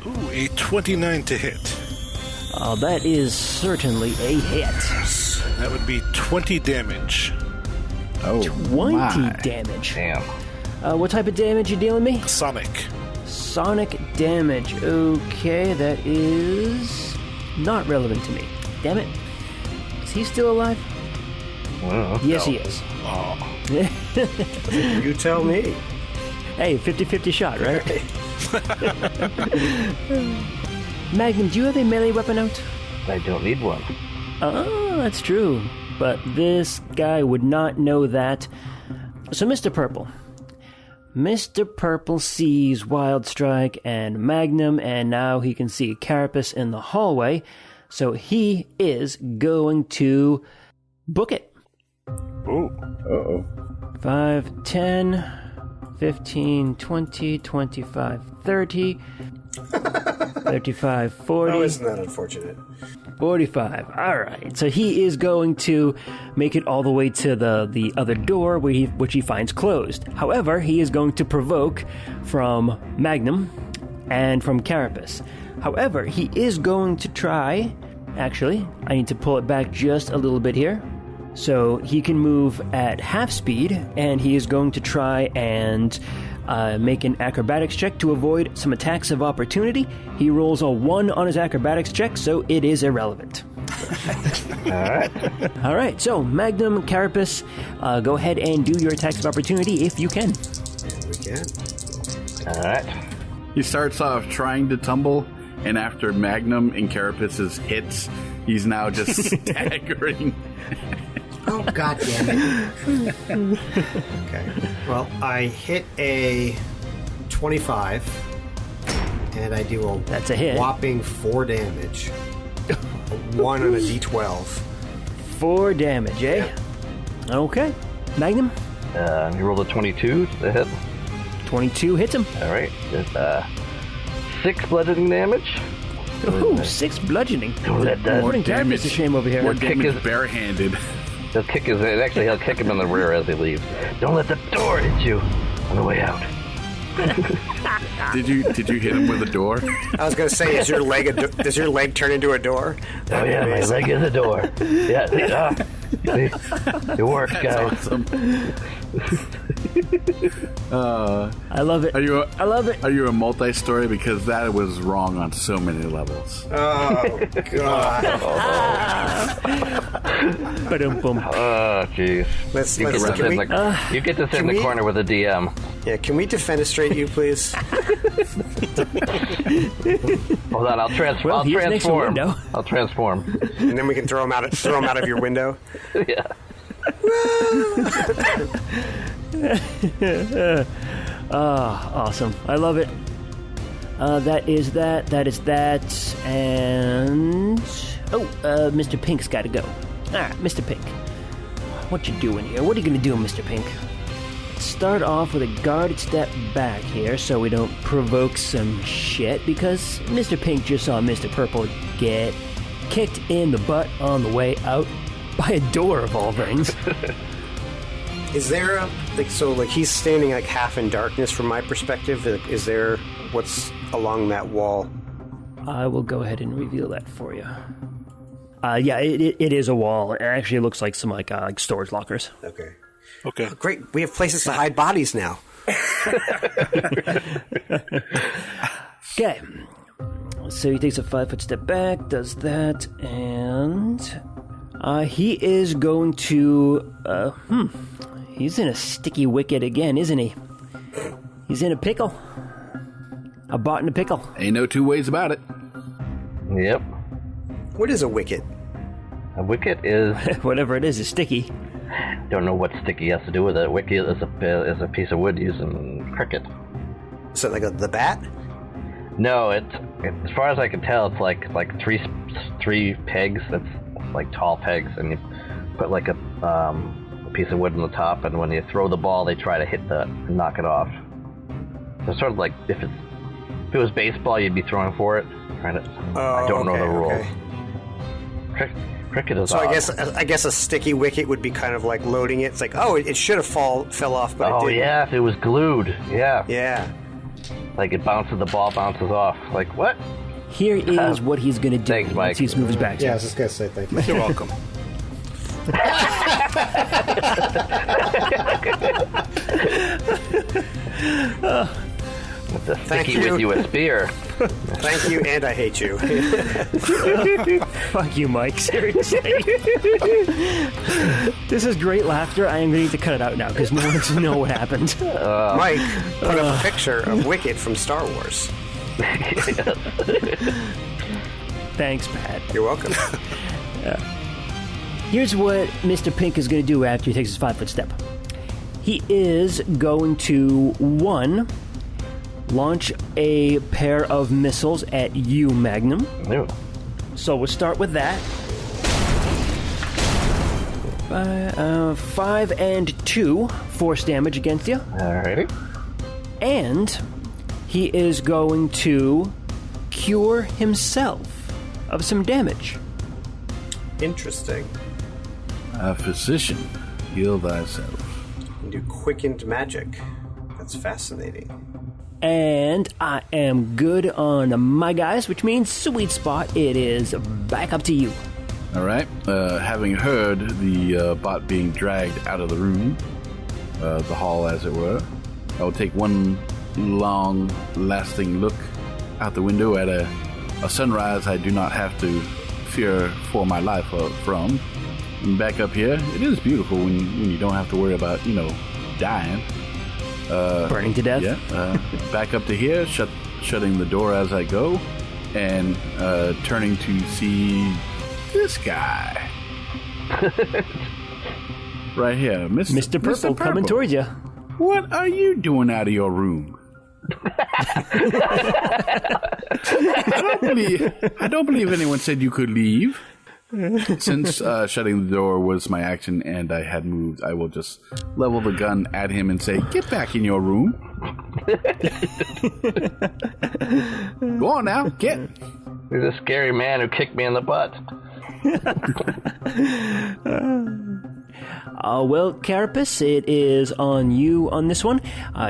Ooh, a 29 to hit. Oh, that is certainly a hit. That would be 20 damage. Oh, 20 my. damage. Damn. What type of damage you dealing me? Sonic. Sonic damage. Okay, that is not relevant to me. Damn it. Is he still alive? Well, Yes, he is. Oh. You tell me. Hey, 50-50 shot, right? Magnum, do you have a melee weapon out? I don't need one. Oh, that's true. But this guy would not know that. So, Mr. Purple. Mr. Purple sees Wild Strike and Magnum, and now he can see Carapace in the hallway. So he is going to book it. Ooh. Uh-oh. 5, 10, 15, 20, 25, 30, 35, 40. Oh, isn't that unfortunate? 45. All right. So he is going to make it all the way to the other door, which he finds closed. However, he is going to provoke from Magnum and from Carapace. However, he is going to try... Actually, I need to pull it back just a little bit here. So he can move at half speed, and he is going to try and make an acrobatics check to avoid some attacks of opportunity. He rolls a 1 on his acrobatics check, so it is irrelevant. All right, so Magnum, Carapace, go ahead and do your attacks of opportunity if you can. We can. All right. He starts off trying to tumble, and after Magnum and Carapace's hits, he's now just staggering. Oh, God damn it. Okay. Well, I hit a 25, and I do a That's a hit. whopping 4 damage. 1 on a d12. 4 damage, eh? Yep. Okay. Magnum, He rolled a 22 to hit. 22 hits him. All right. There's 6 bludgeoning damage. Ooh, 6 bludgeoning. Don't let that More than Carapace is shame over here. More kick damage his- barehanded. He'll kick his. Actually, he'll kick him in the rear as he leaves. Don't let the door hit you on the way out. Did you hit him with a door? I was going to say, does your leg turn into a door? Oh yeah, my leg is a door. Yeah, see, it works, guys. Awesome. I love it. I love it. Are you a multi-story? Because that was wrong on so many levels. Oh, God. Ba-dum-bum. Oh jeez. You You get to sit in the corner with a DM. Yeah, can we defenestrate you, please? Hold on, I'll Well, he's next to a transform. window. I'll transform. And then we can throw him out of your window. Yeah. Awesome. I love it. That is that. And... Oh, Mr. Pink's got to go. All right, Mr. Pink. What you doing here? What are you going to do, Mr. Pink? Start off with a guarded step back here so we don't provoke some shit, because Mr. Pink just saw Mr. Purple get kicked in the butt on the way out by a door of all things. Is there he's standing like half in darkness from my perspective? Is there what's along that wall? I will go ahead and reveal that for you. Yeah, it is a wall. It actually looks like some like storage lockers. Okay. Okay. Oh, great. We have places to hide bodies now. Okay. So he takes a 5-foot step back, does that, and He is going to... He's in a sticky wicket again, isn't he? He's in a pickle. A bot in a pickle. Ain't no two ways about it. Yep. What is a wicket? A wicket is... Whatever it is sticky. Don't know what sticky has to do with it. A wicket is a piece of wood used in cricket. So like the bat? No, it's as far as I can tell, it's like three pegs. That's like tall pegs, and you put like a piece of wood on the top, and when you throw the ball, they try to knock it off. So it's sort of like if it was baseball, you'd be throwing for it. I don't know the rules. Okay. Cricket is so odd. I guess a sticky wicket would be kind of like loading it. It's like, it should have fell off, but it didn't. Yeah, if it was glued. Yeah. Yeah. Like the ball bounces off. Like what? Here is what he's going to do. Thanks, Mike. Once he moves back. Yeah, I was just going to say thank you. You're welcome. With the Thank sticky you. with you a spear. Thank you, and I hate you. Fuck you, Mike. Seriously. This is great laughter. I am going to need to cut it out now because no one wants to know what happened. Mike put up a picture of Wicket from Star Wars. Thanks, Pat. You're welcome. Here's what Mr. Pink is going to do after he takes his 5-foot step. He is going to, 1, launch a pair of missiles at you, Magnum. Ew. So we'll start with that. 5 and 2, force damage against you. Alrighty. And he is going to cure himself of some damage. Interesting. Physician, heal thyself. And do quickened magic. That's fascinating. And I am good on my guys, which means sweet spot. It is back up to you. All right. Having heard the bot being dragged out of the room, the hall as it were, I will take one long, lasting look out the window at a sunrise I do not have to fear for my life from. And back up here, it is beautiful when you don't have to worry about, dying. Burning to death? Yeah. Back up to here, shutting the door as I go, and turning to see this guy. Right here. Mr. Purple coming towards you. What are you doing out of your room? I don't believe anyone said you could leave. Since shutting the door was my action and I had moved, I will just level the gun at him and say, "Get back in your room." Go on now, get. There's a scary man who kicked me in the butt. Well, Carapace, it is on you on this one.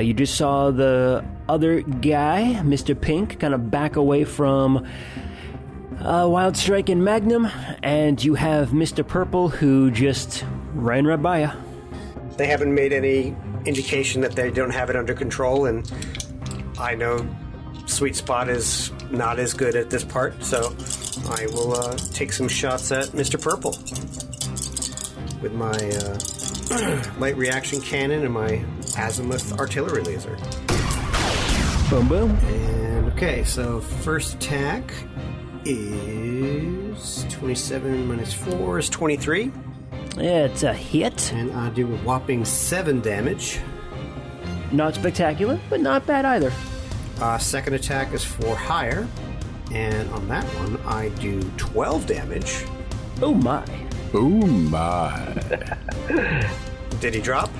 You just saw the other guy, Mr. Pink, kind of back away from Wild Strike and Magnum, and you have Mr. Purple who just ran right by you. They haven't made any indication that they don't have it under control, and I know Sweet Spot is not as good at this part, so I will take some shots at Mr. Purple with my light reaction cannon and my azimuth artillery laser. Boom, boom. And okay, so first attack is 27 minus 4 is 23. It's a hit. And I do a whopping 7 damage. Not spectacular, but not bad either. Second attack is 4 higher. And on that one, I do 12 damage. Oh my. Oh my. Did he drop?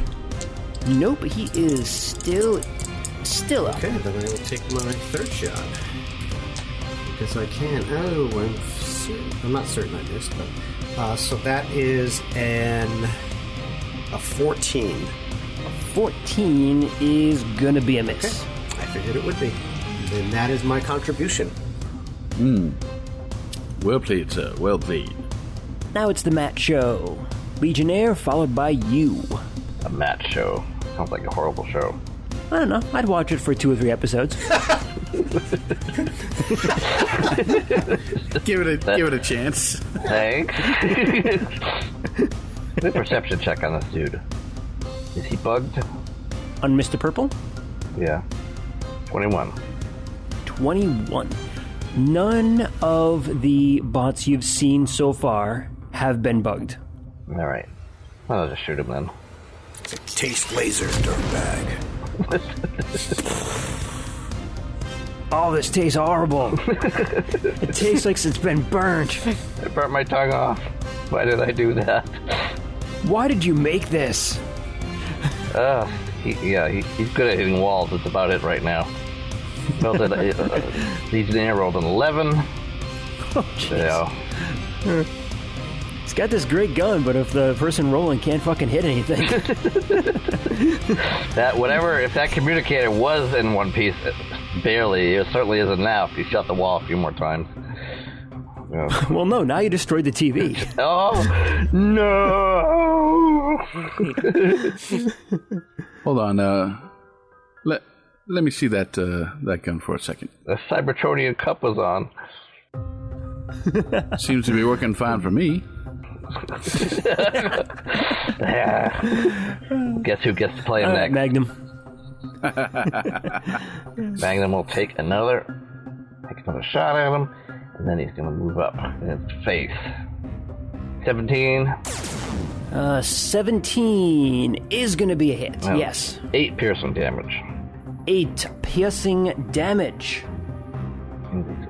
Nope, he is still up. Okay, then I will take my third shot. Because I can. I'm not certain I missed, but so that is a 14. 14 is gonna be a miss. Okay. I figured it would be. Then that is my contribution. Well played, sir. Well played. Now it's the Matt Show. Legionnaire followed by you. A match show. Sounds like a horrible show. I don't know. I'd watch it for 2 or 3 episodes. Give it a chance. Thanks. Do a perception check on this dude. Is he bugged? On Mr. Purple? Yeah. 21. 21. None of the bots you've seen so far have been bugged. All right. Well, I'll just shoot him then. Taste laser, dirtbag. Oh, this tastes horrible. It tastes like it's been burnt. I burnt my tongue off. Why did I do that? Why did you make this? He's good at hitting walls. That's about it right now. He's rolled an 11. Oh, jeez. Yeah. He's got this great gun, but if the person rolling can't fucking hit anything. If that communicator was in one piece, barely, it certainly isn't now if you shut the wall a few more times. Yeah. Well, no, now you destroyed the TV. Oh, no! Hold on, let me see that gun for a second. The Cybertronian cup was on. Seems to be working fine for me. Guess who gets to play him next? Magnum. Magnum will take another shot at him, and then he's going to move up in his face. 17. 17 is going to be a hit, Well, yes. 8 piercing damage. 8 piercing damage.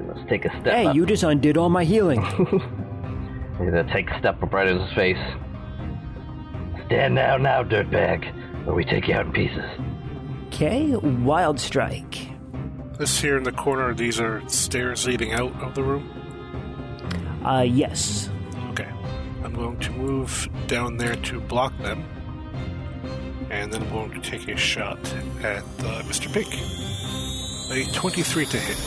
Let's take a step Hey, up. you just undid all my healing. He's going to take a step up right in his face. Stand down now, dirtbag, or we take you out in pieces. Okay, Wild Strike. This here in the corner, these are stairs leading out of the room? Yes. Okay. I'm going to move down there to block them. And then I'm going to take a shot at Mr. Pink. A 23 to hit.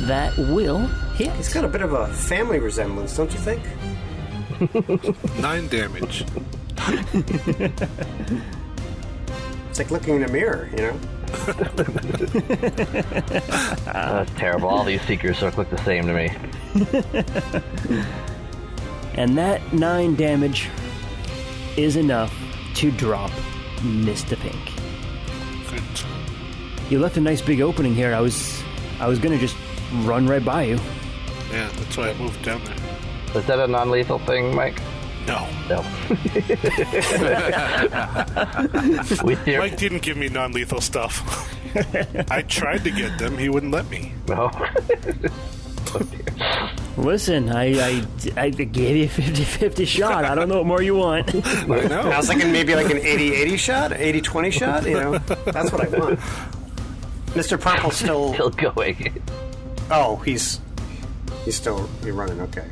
That will hit. He's got a bit of a family resemblance, don't you think? 9 damage. It's like looking in a mirror, you know? That's terrible. All these Seekers look the same to me. And that 9 damage is enough to drop Mr. Pink. Good. You left a nice big opening here. I was gonna just run right by you. Yeah, that's why I moved down there. Is that a non-lethal thing, Mike? No. No. Mike didn't give me non-lethal stuff. I tried to get them. He wouldn't let me. No. Listen, I gave you a 50-50 shot. I don't know what more you want. I know. I was thinking maybe like an 80-80 shot, 80-20 shot, you know? That's what I want. Mr. Purple's Still going. Oh, he's running, okay.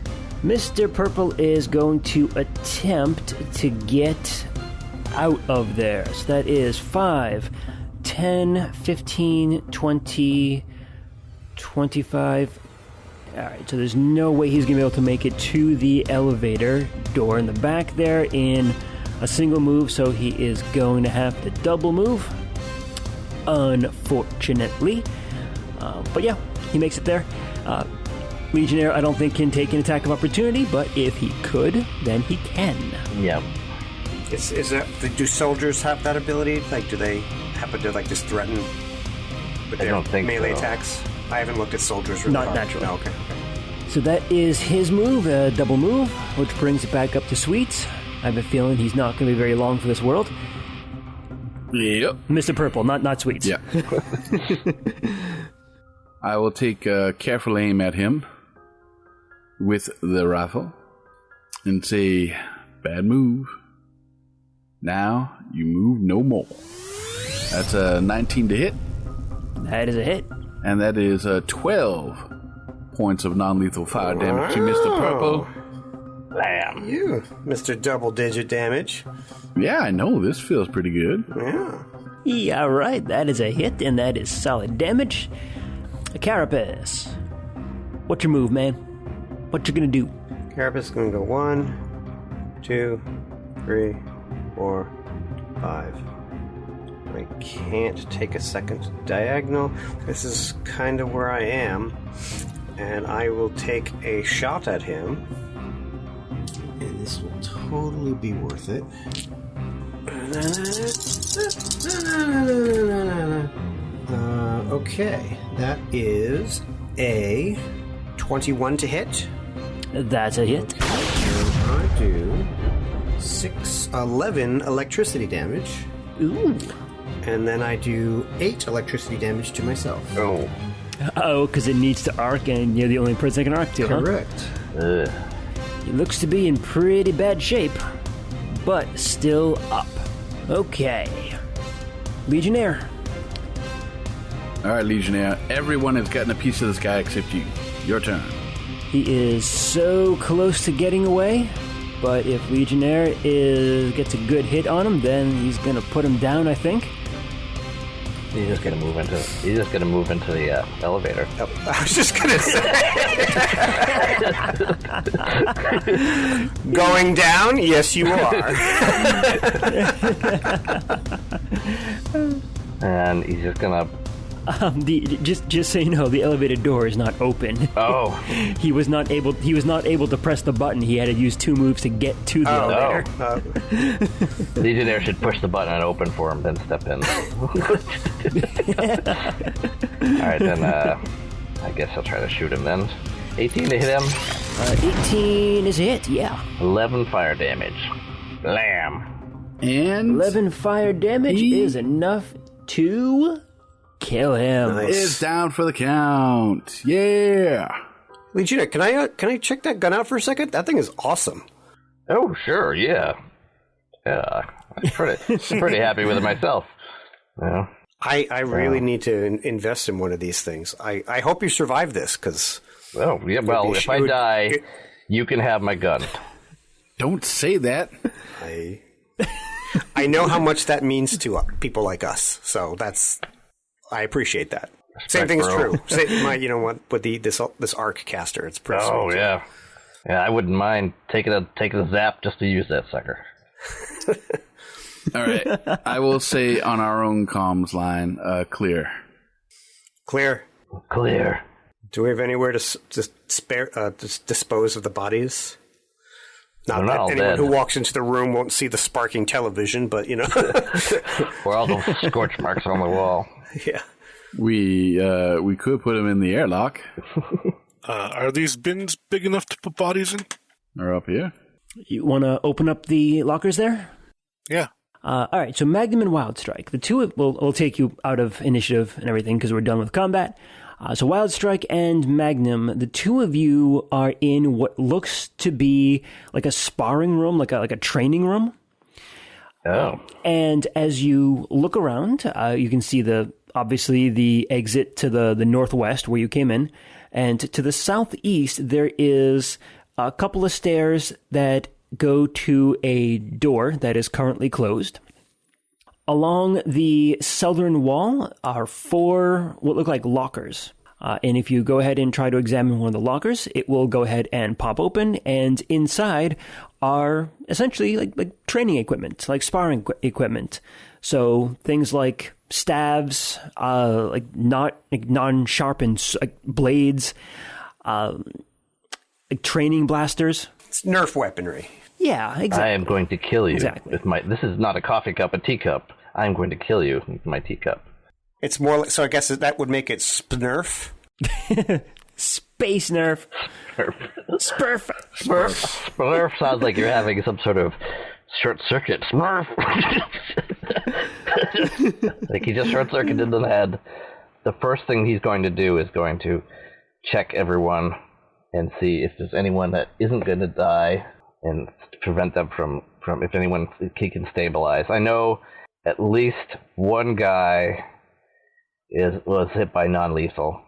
Mr. Purple is going to attempt to get out of there. So that is 5, 10, 15, 20, 25. Alright, so there's no way he's going to be able to make it to the elevator door in the back there in a single move, so he is going to have to double move, unfortunately. But yeah, he makes it there. Legionnaire, I don't think, can take an attack of opportunity, but if he could, then he can. Yeah. Do soldiers have that ability? Like, do they happen to just threaten with their melee attacks? I haven't looked at soldiers really Not hard. naturally. No, okay. So that is his move, a double move, which brings it back up to Sweets. I have a feeling he's not going to be very long for this world. Yep. Mr. Purple, not Sweets. Yeah. I will take a careful aim at him with the rifle and say, bad move. Now you move no more. That's a 19 to hit. That is a hit. And that is 12 points of non-lethal fire damage to Mr. Purple. Bam. You, Mr. Double-digit damage. Yeah, I know. This feels pretty good. Yeah. Yeah, right. That is a hit, and that is solid damage. Carapace. What's your move, man? What you gonna do? Carapace is going to go 1, 2, 3, 4, 5. I can't take a second diagonal. This is kind of where I am. And I will take a shot at him. And this will totally be worth it. Okay, that is a 21 to hit. That's a hit. I do 11 electricity damage. Ooh. And then I do 8 electricity damage to myself. Oh. Oh, because it needs to arc, and you're the only person that can arc to, Correct. Ugh. He looks to be in pretty bad shape, but still up. Okay. Legionnaire. All right, Legionnaire. Everyone has gotten a piece of this guy except you. Your turn. He is so close to getting away, but if Legionnaire gets a good hit on him, then he's going to put him down, I think. He's just gonna move into the elevator. Oh, I was just gonna say. Going down? Yes, you are. And he's just gonna. Just so you know, the elevator door is not open. Oh. He was not able to press the button. He had to use 2 moves to get to the elevator. Legionnaire should push the button and open for him, then step in. Alright, then I guess I'll try to shoot him then. 18 to hit him. 18 is a hit, yeah. 11 fire damage. Blam. And 11 fire damage is enough to kill him. is down for the count. Yeah. Legionnaire, can I check that gun out for a second? That thing is awesome. Oh, sure, yeah. Yeah, I'm pretty happy with it myself. Yeah. I really need to invest in one of these things. I hope you survive this, because... Oh, yeah, well, if I die, you can have my gun. Don't say that. I know how much that means to people like us, so that's... I appreciate that. Same thing is true. With this arc caster, it's pretty sweet. Oh, yeah. Yeah, I wouldn't mind taking a zap just to use that sucker. All right. I will say on our own comms line, clear. Clear. Clear. Do we have anywhere to dispose of the bodies? Not that anyone dead. who walks into the room won't see the sparking television, but, Or all those scorch marks on the wall. Yeah. We could put them in the airlock. Are these bins big enough to put bodies in? Or up here. You want to open up the lockers there? Yeah. All right, so Magnum and Wildstrike. The two will take you out of initiative and everything because we're done with combat. So Wildstrike and Magnum, the two of you are in what looks to be like a sparring room, like a training room. Oh. And as you look around, you can see obviously the exit to the northwest where you came in. And to the southeast, there is a couple of stairs that go to a door that is currently closed. Along the southern wall are 4 what look like lockers. And if you go ahead and try to examine one of the lockers, it will go ahead and pop open. And inside are essentially like training equipment, like sparring equipment. So things like staves, like non-sharpened blades, like training blasters. It's Nerf weaponry. Yeah, exactly. I am going to kill you. Exactly. With this is not a coffee cup, a teacup. I'm going to kill you with my teacup. It's more like, so I guess that would make it Spnerf. Space Nerf. Smurf. Smurf sounds like you're having some sort of short circuit. Smurf. Like he just short circuited in the head. The first thing he's going to do is going to check everyone and see if there's anyone that isn't going to die and prevent them from if anyone he can stabilize. I know at least one guy was hit by non-lethal.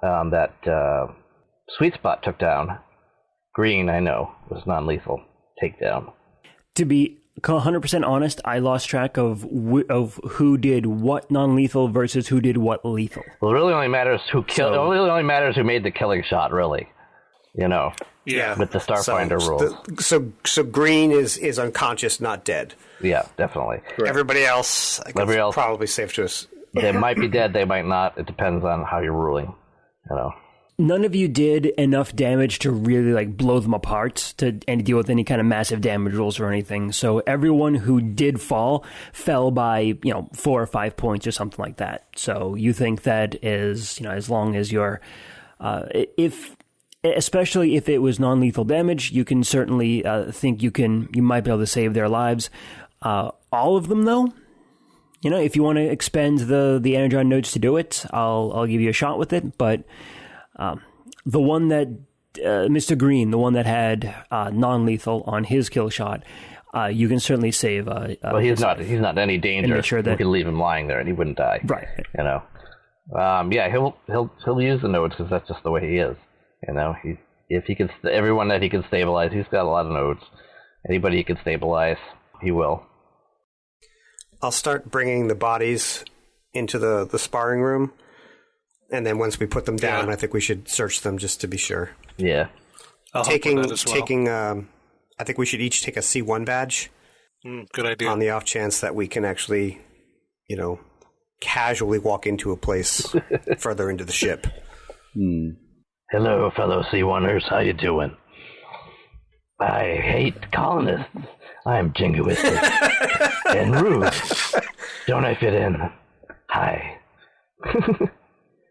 That Sweet Spot took down. Green, I know, was non-lethal takedown. To be 100% honest, I lost track of who did what non-lethal versus who did what lethal. Well, it really only matters who killed. It really only matters who made the killing shot, really. Yeah. with the Starfinder rules. So Green is unconscious, not dead. Yeah, definitely. Correct. Everybody else, I guess, probably safe to us. They might be dead, they might not. It depends on how you're ruling, None of you did enough damage to really blow them apart and deal with any kind of massive damage rolls or anything. So everyone who did fall fell by 4 or 5 points or something like that. So you think that is as long as you're especially if it was non-lethal damage, you can certainly think you might be able to save their lives. All of them though, if you want to expend the energon nodes to do it, I'll give you a shot with it, but. The one that Mr. Green, the one that had non-lethal on his kill shot, you can certainly save. Well, he's not in any danger. Sure that, you can leave him lying there, and he wouldn't die. Right. Yeah, he'll use the nodes because that's just the way he is. Everyone that he can stabilize, he's got a lot of nodes. Anybody he can stabilize, he will. I'll start bringing the bodies into the sparring room. And then once we put them down, I think we should search them just to be sure. Yeah. I think we should each take a C1 badge. Good idea. On the off chance that we can actually, casually walk into a place further into the ship. Hello, fellow C1ers. How you doing? I hate colonists. I'm jingoistic and rude. Don't I fit in? Hi.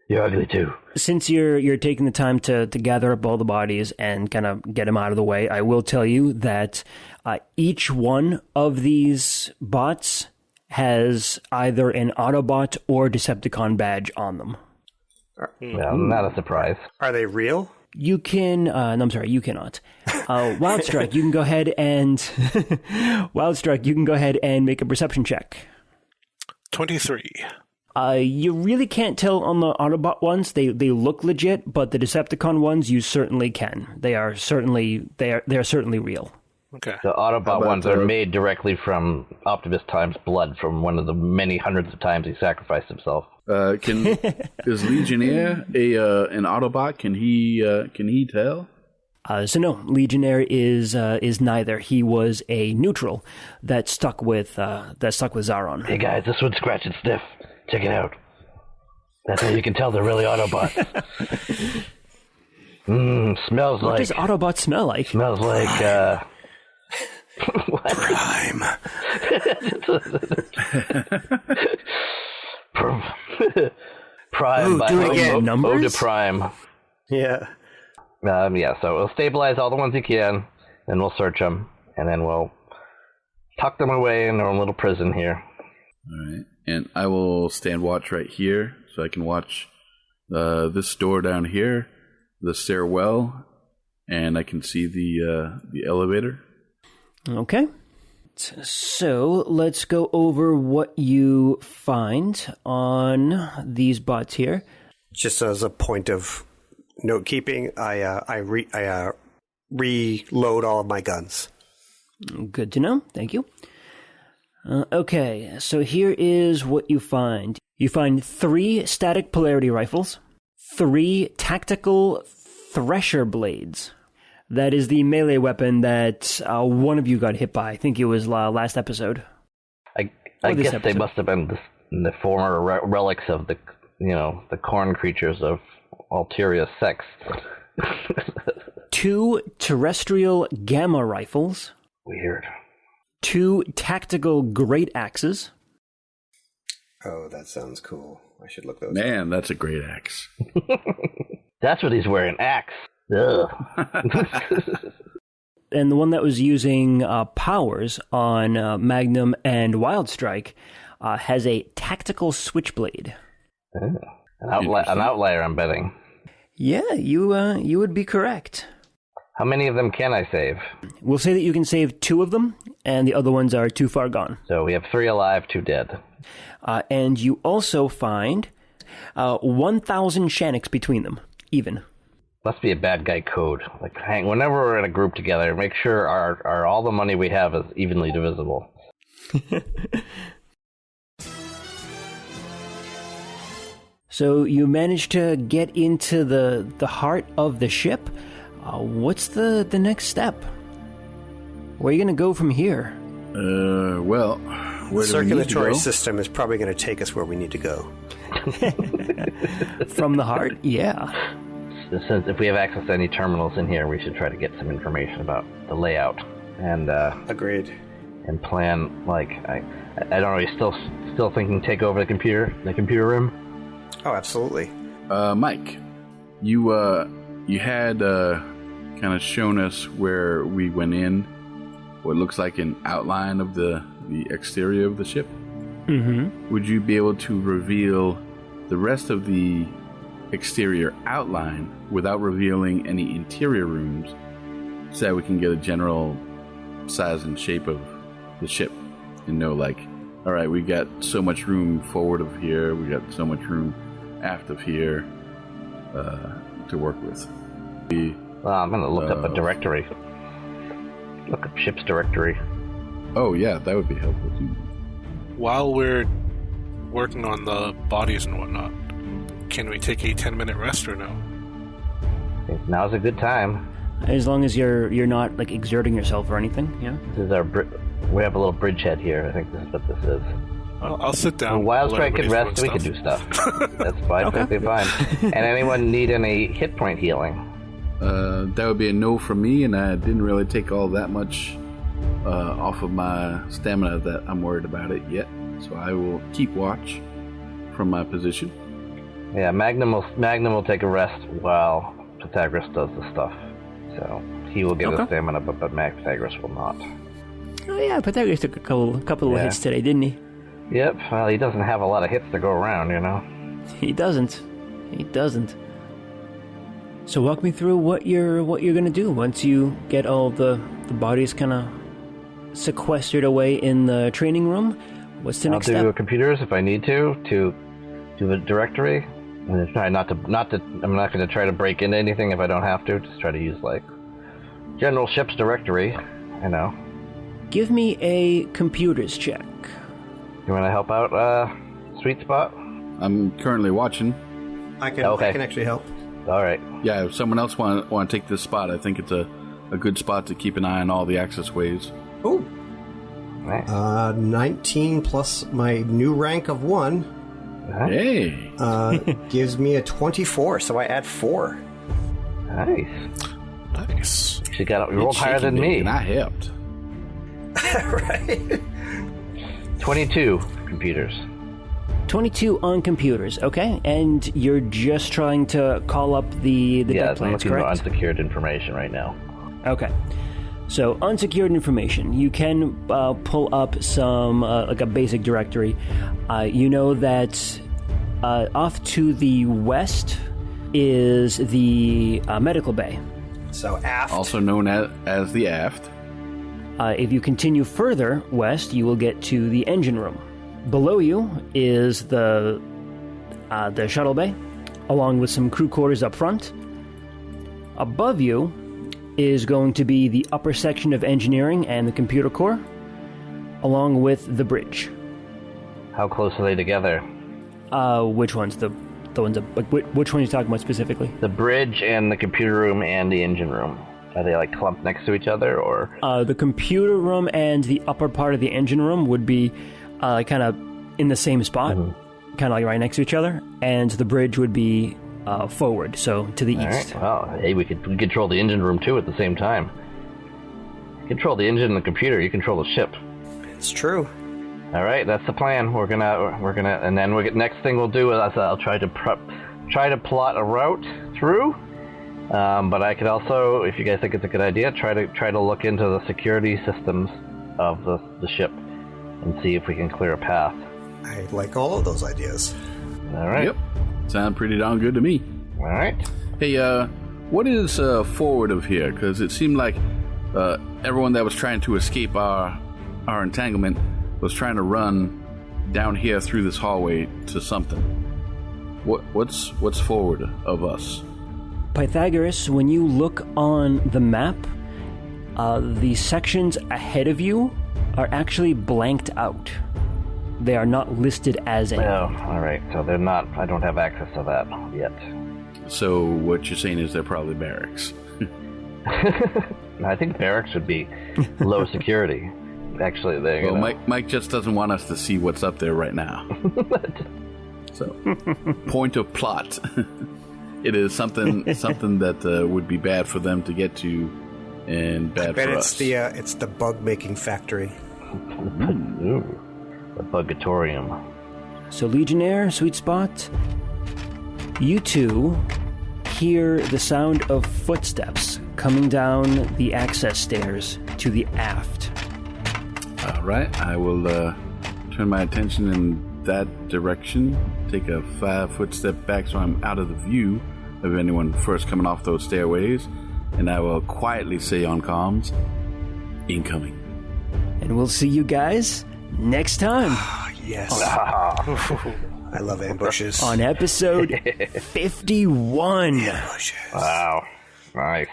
You're ugly too. Since you're taking the time to gather up all the bodies and kind of get them out of the way, I will tell you that each one of these bots has either an Autobot or Decepticon badge on them. Well, not a surprise. Are they real? You can. No, I'm sorry, you cannot. Wildstrike, you can go ahead and Wildstrike, you can go ahead and make a perception check. 23. You really can't tell on the Autobot ones. They look legit, but the Decepticon ones you certainly can. They are certainly real. Okay. The Autobot ones are made directly from Optimus Prime's blood from one of the many hundreds of times he sacrificed himself. Is Legionnaire an Autobot? Can he tell? So no, Legionnaire is neither. He was a neutral that stuck with Zaron. Hey guys, this one's scratch and sniff. Check it out. That's how you can tell they're really Autobots. Smells like... What does Autobot smell like? Smells like, Prime. Prime by do it again. Numbers? Ode to Prime. Yeah. So we'll stabilize all the ones you can, then we'll search them, and then we'll tuck them away in their own little prison here. All right. And I will stand watch right here, so I can watch this door down here, the stairwell, and I can see the elevator. Okay. So let's go over what you find on these bots here. Just as a point of note keeping, I reload all of my guns. Good to know. Thank you. Okay, so here is what you find. You find 3 static polarity rifles, 3 tactical thresher blades. That is the melee weapon that one of you got hit by. I think it was last episode. I guess they must have been the former relics of the corn creatures of ulterior sex. 2 terrestrial gamma rifles. Weird. 2 tactical great axes. Oh, that sounds cool. I should look those up. Man, that's a great axe. That's what he's wearing, axe. Ugh. And the one that was using powers on Magnum and Wildstrike has a tactical switchblade. An outlier, I'm betting. Yeah, you would be correct. How many of them can I save? We'll say that you can save 2 of them, and the other ones are too far gone. So we have 3 alive, 2 dead. And you also find 1,000 Shaniks between them, even. Must be a bad guy code. Whenever we're in a group together, make sure our all the money we have is evenly divisible. So you managed to get into the heart of the ship. What's the next step? Where are you going to go from here? Well, where The do we need to circulatory go? system is probably going to take us where we need to go. From the heart? Yeah. Since if we have access to any terminals in here, we should try to get some information about the layout and Agreed. and plan. Like I don't know. You still thinking take over the computer room? Oh, absolutely. Mike, you had kind of shown us where we went in, what looks like an outline of the exterior of the ship. Mm-hmm. Would you be able to reveal the rest of the exterior outline without revealing any interior rooms, so that we can get a general size and shape of the ship and know, like, all right, we got so much room forward of here, we got so much room aft of here to work with. Well, I'm gonna look up a directory. Look up ship's directory. Oh yeah, that would be helpful too. While we're working on the bodies and whatnot, can we take a 10-minute rest or no? I think now's a good time. As long as you're not like exerting yourself or anything, yeah. This is we have a little bridgehead here. I think this is what this is. I'll sit down. Wild let Strike could everybody rest. We doing could do stuff. That's fine. Perfectly fine. And anyone need any hit point healing? That would be a no from me, and I didn't really take all that much off of my stamina that I'm worried about it yet. So I will keep watch from my position. Yeah, Magnum will take a rest while Pythagoras does the stuff. So he will get his stamina, but Pythagoras will not. Oh yeah, Pythagoras took a couple of hits today, didn't he? Yep. Well, he doesn't have a lot of hits to go around, you know. He doesn't. So walk me through what you're gonna do once you get all the bodies kind of sequestered away in the training room. What's the next I'll do step? computers if I need to do a directory. I'm gonna try not to. I'm not going to try to break into anything if I don't have to. Just try to use like general ship's directory. You know. Give me a computers check. You want to help out, Sweet Spot? I'm currently watching. I can actually help. All right. Yeah, if someone else want to take this spot, I think it's a good spot to keep an eye on all the access ways. Ooh. Nice. 19 plus my new rank of 1 Hey! gives me a 24, so I add 4. Nice. Nice. You rolled higher than me. And I helped. Right? 22 computers. 22 on computers, okay? And you're just trying to call up the deck Yeah, I'm plans, looking for correct? unsecured information right now. Okay. So, unsecured information. You can pull up some, like a basic directory. You know that off to the west is the medical bay. So aft. Also known as the aft. If you continue further west, you will get to the engine room. Below you is the shuttle bay, along with some crew quarters up front. Above you is going to be the upper section of engineering and the computer core, along with the bridge. How close are they together? Which ones? The ones up, like which one are you talking about specifically? The bridge and the computer room and the engine room. Are they like clumped next to each other, or? The computer room and the upper part of the engine room would be kind of in the same spot, kind of like right next to each other, and the bridge would be forward, so to the east. Right. Well, hey, we control the engine room too at the same time. You control the engine and the computer. You control the ship. It's true. All right, that's the plan. We're gonna, and then next thing we'll do is I'll try to plot a route through. But I could also, if you guys think it's a good idea, try to look into the security systems of the ship and see if we can clear a path. I like all of those ideas. All right. Yep. Sound pretty darn good to me. All right. Hey, what is forward of here? Because it seemed like everyone that was trying to escape our entanglement was trying to run down here through this hallway to something. What's forward of us? Pythagoras, when you look on the map, the sections ahead of you are actually blanked out. They are not listed as any. Oh, all right. So they're not. I don't have access to that yet. So what you're saying is they're probably barracks. I think barracks would be low security. Actually, Mike just doesn't want us to see what's up there right now. So, point of plot. It is something that would be bad for them to get to, and bad for us. It's the bug making factory. Ooh, a bugatorium. So, Legionnaire, Sweet Spot, you two hear the sound of footsteps coming down the access stairs to the aft. All right, I will turn my attention in that direction, take a 5-foot step back so I'm out of the view of anyone first coming off those stairways, and I will quietly say on comms, incoming. And we'll see you guys next time. Yes. I love ambushes. On episode 51. Ambushes. Wow. Nice.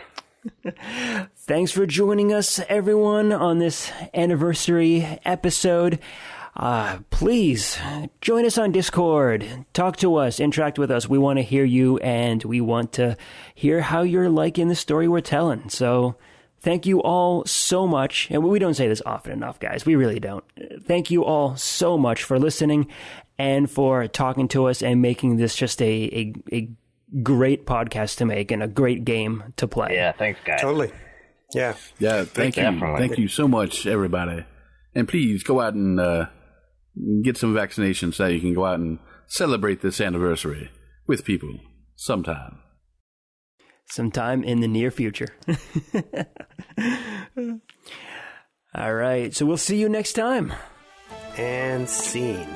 Thanks for joining us, everyone, on this anniversary episode. Please join us on Discord. Talk to us. Interact with us. We want to hear you, and we want to hear how you're liking the story we're telling. So thank you all so much. And we don't say this often enough, guys. We really don't. Thank you all so much for listening and for talking to us and making this just a great podcast to make and a great game to play. Yeah, thanks, guys. Totally. Yeah. Yeah, thank you. Definitely. Thank you so much, everybody. And please go out and get some vaccinations so you can go out and celebrate this anniversary with people sometime. Sometime in the near future. All right, so we'll see you next time. And scene.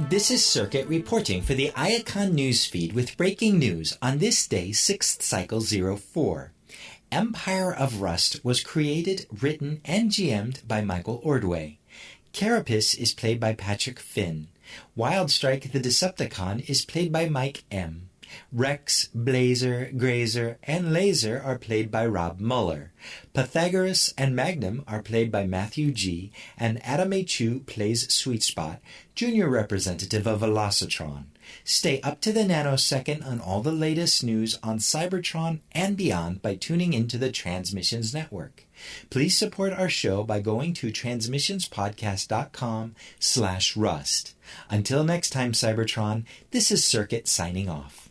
This is Circuit reporting for the Iacon newsfeed with breaking news on this day, 6th Cycle 04. Empire of Rust was created, written, and GM'd by Michael Ordway. Carapace is played by Patrick Finn. Wildstrike the Decepticon is played by Mike M. Rex, Blazer, Grazer, and Laser are played by Rob Muller. Pythagoras and Magnum are played by Matthew G., and Adame Chu plays Sweet Spot, junior representative of Velocitron. Stay up to the nanosecond on all the latest news on Cybertron and beyond by tuning into the Transmissions Network. Please support our show by going to transmissionspodcast.com/rust. Until next time, Cybertron, this is Circuit signing off.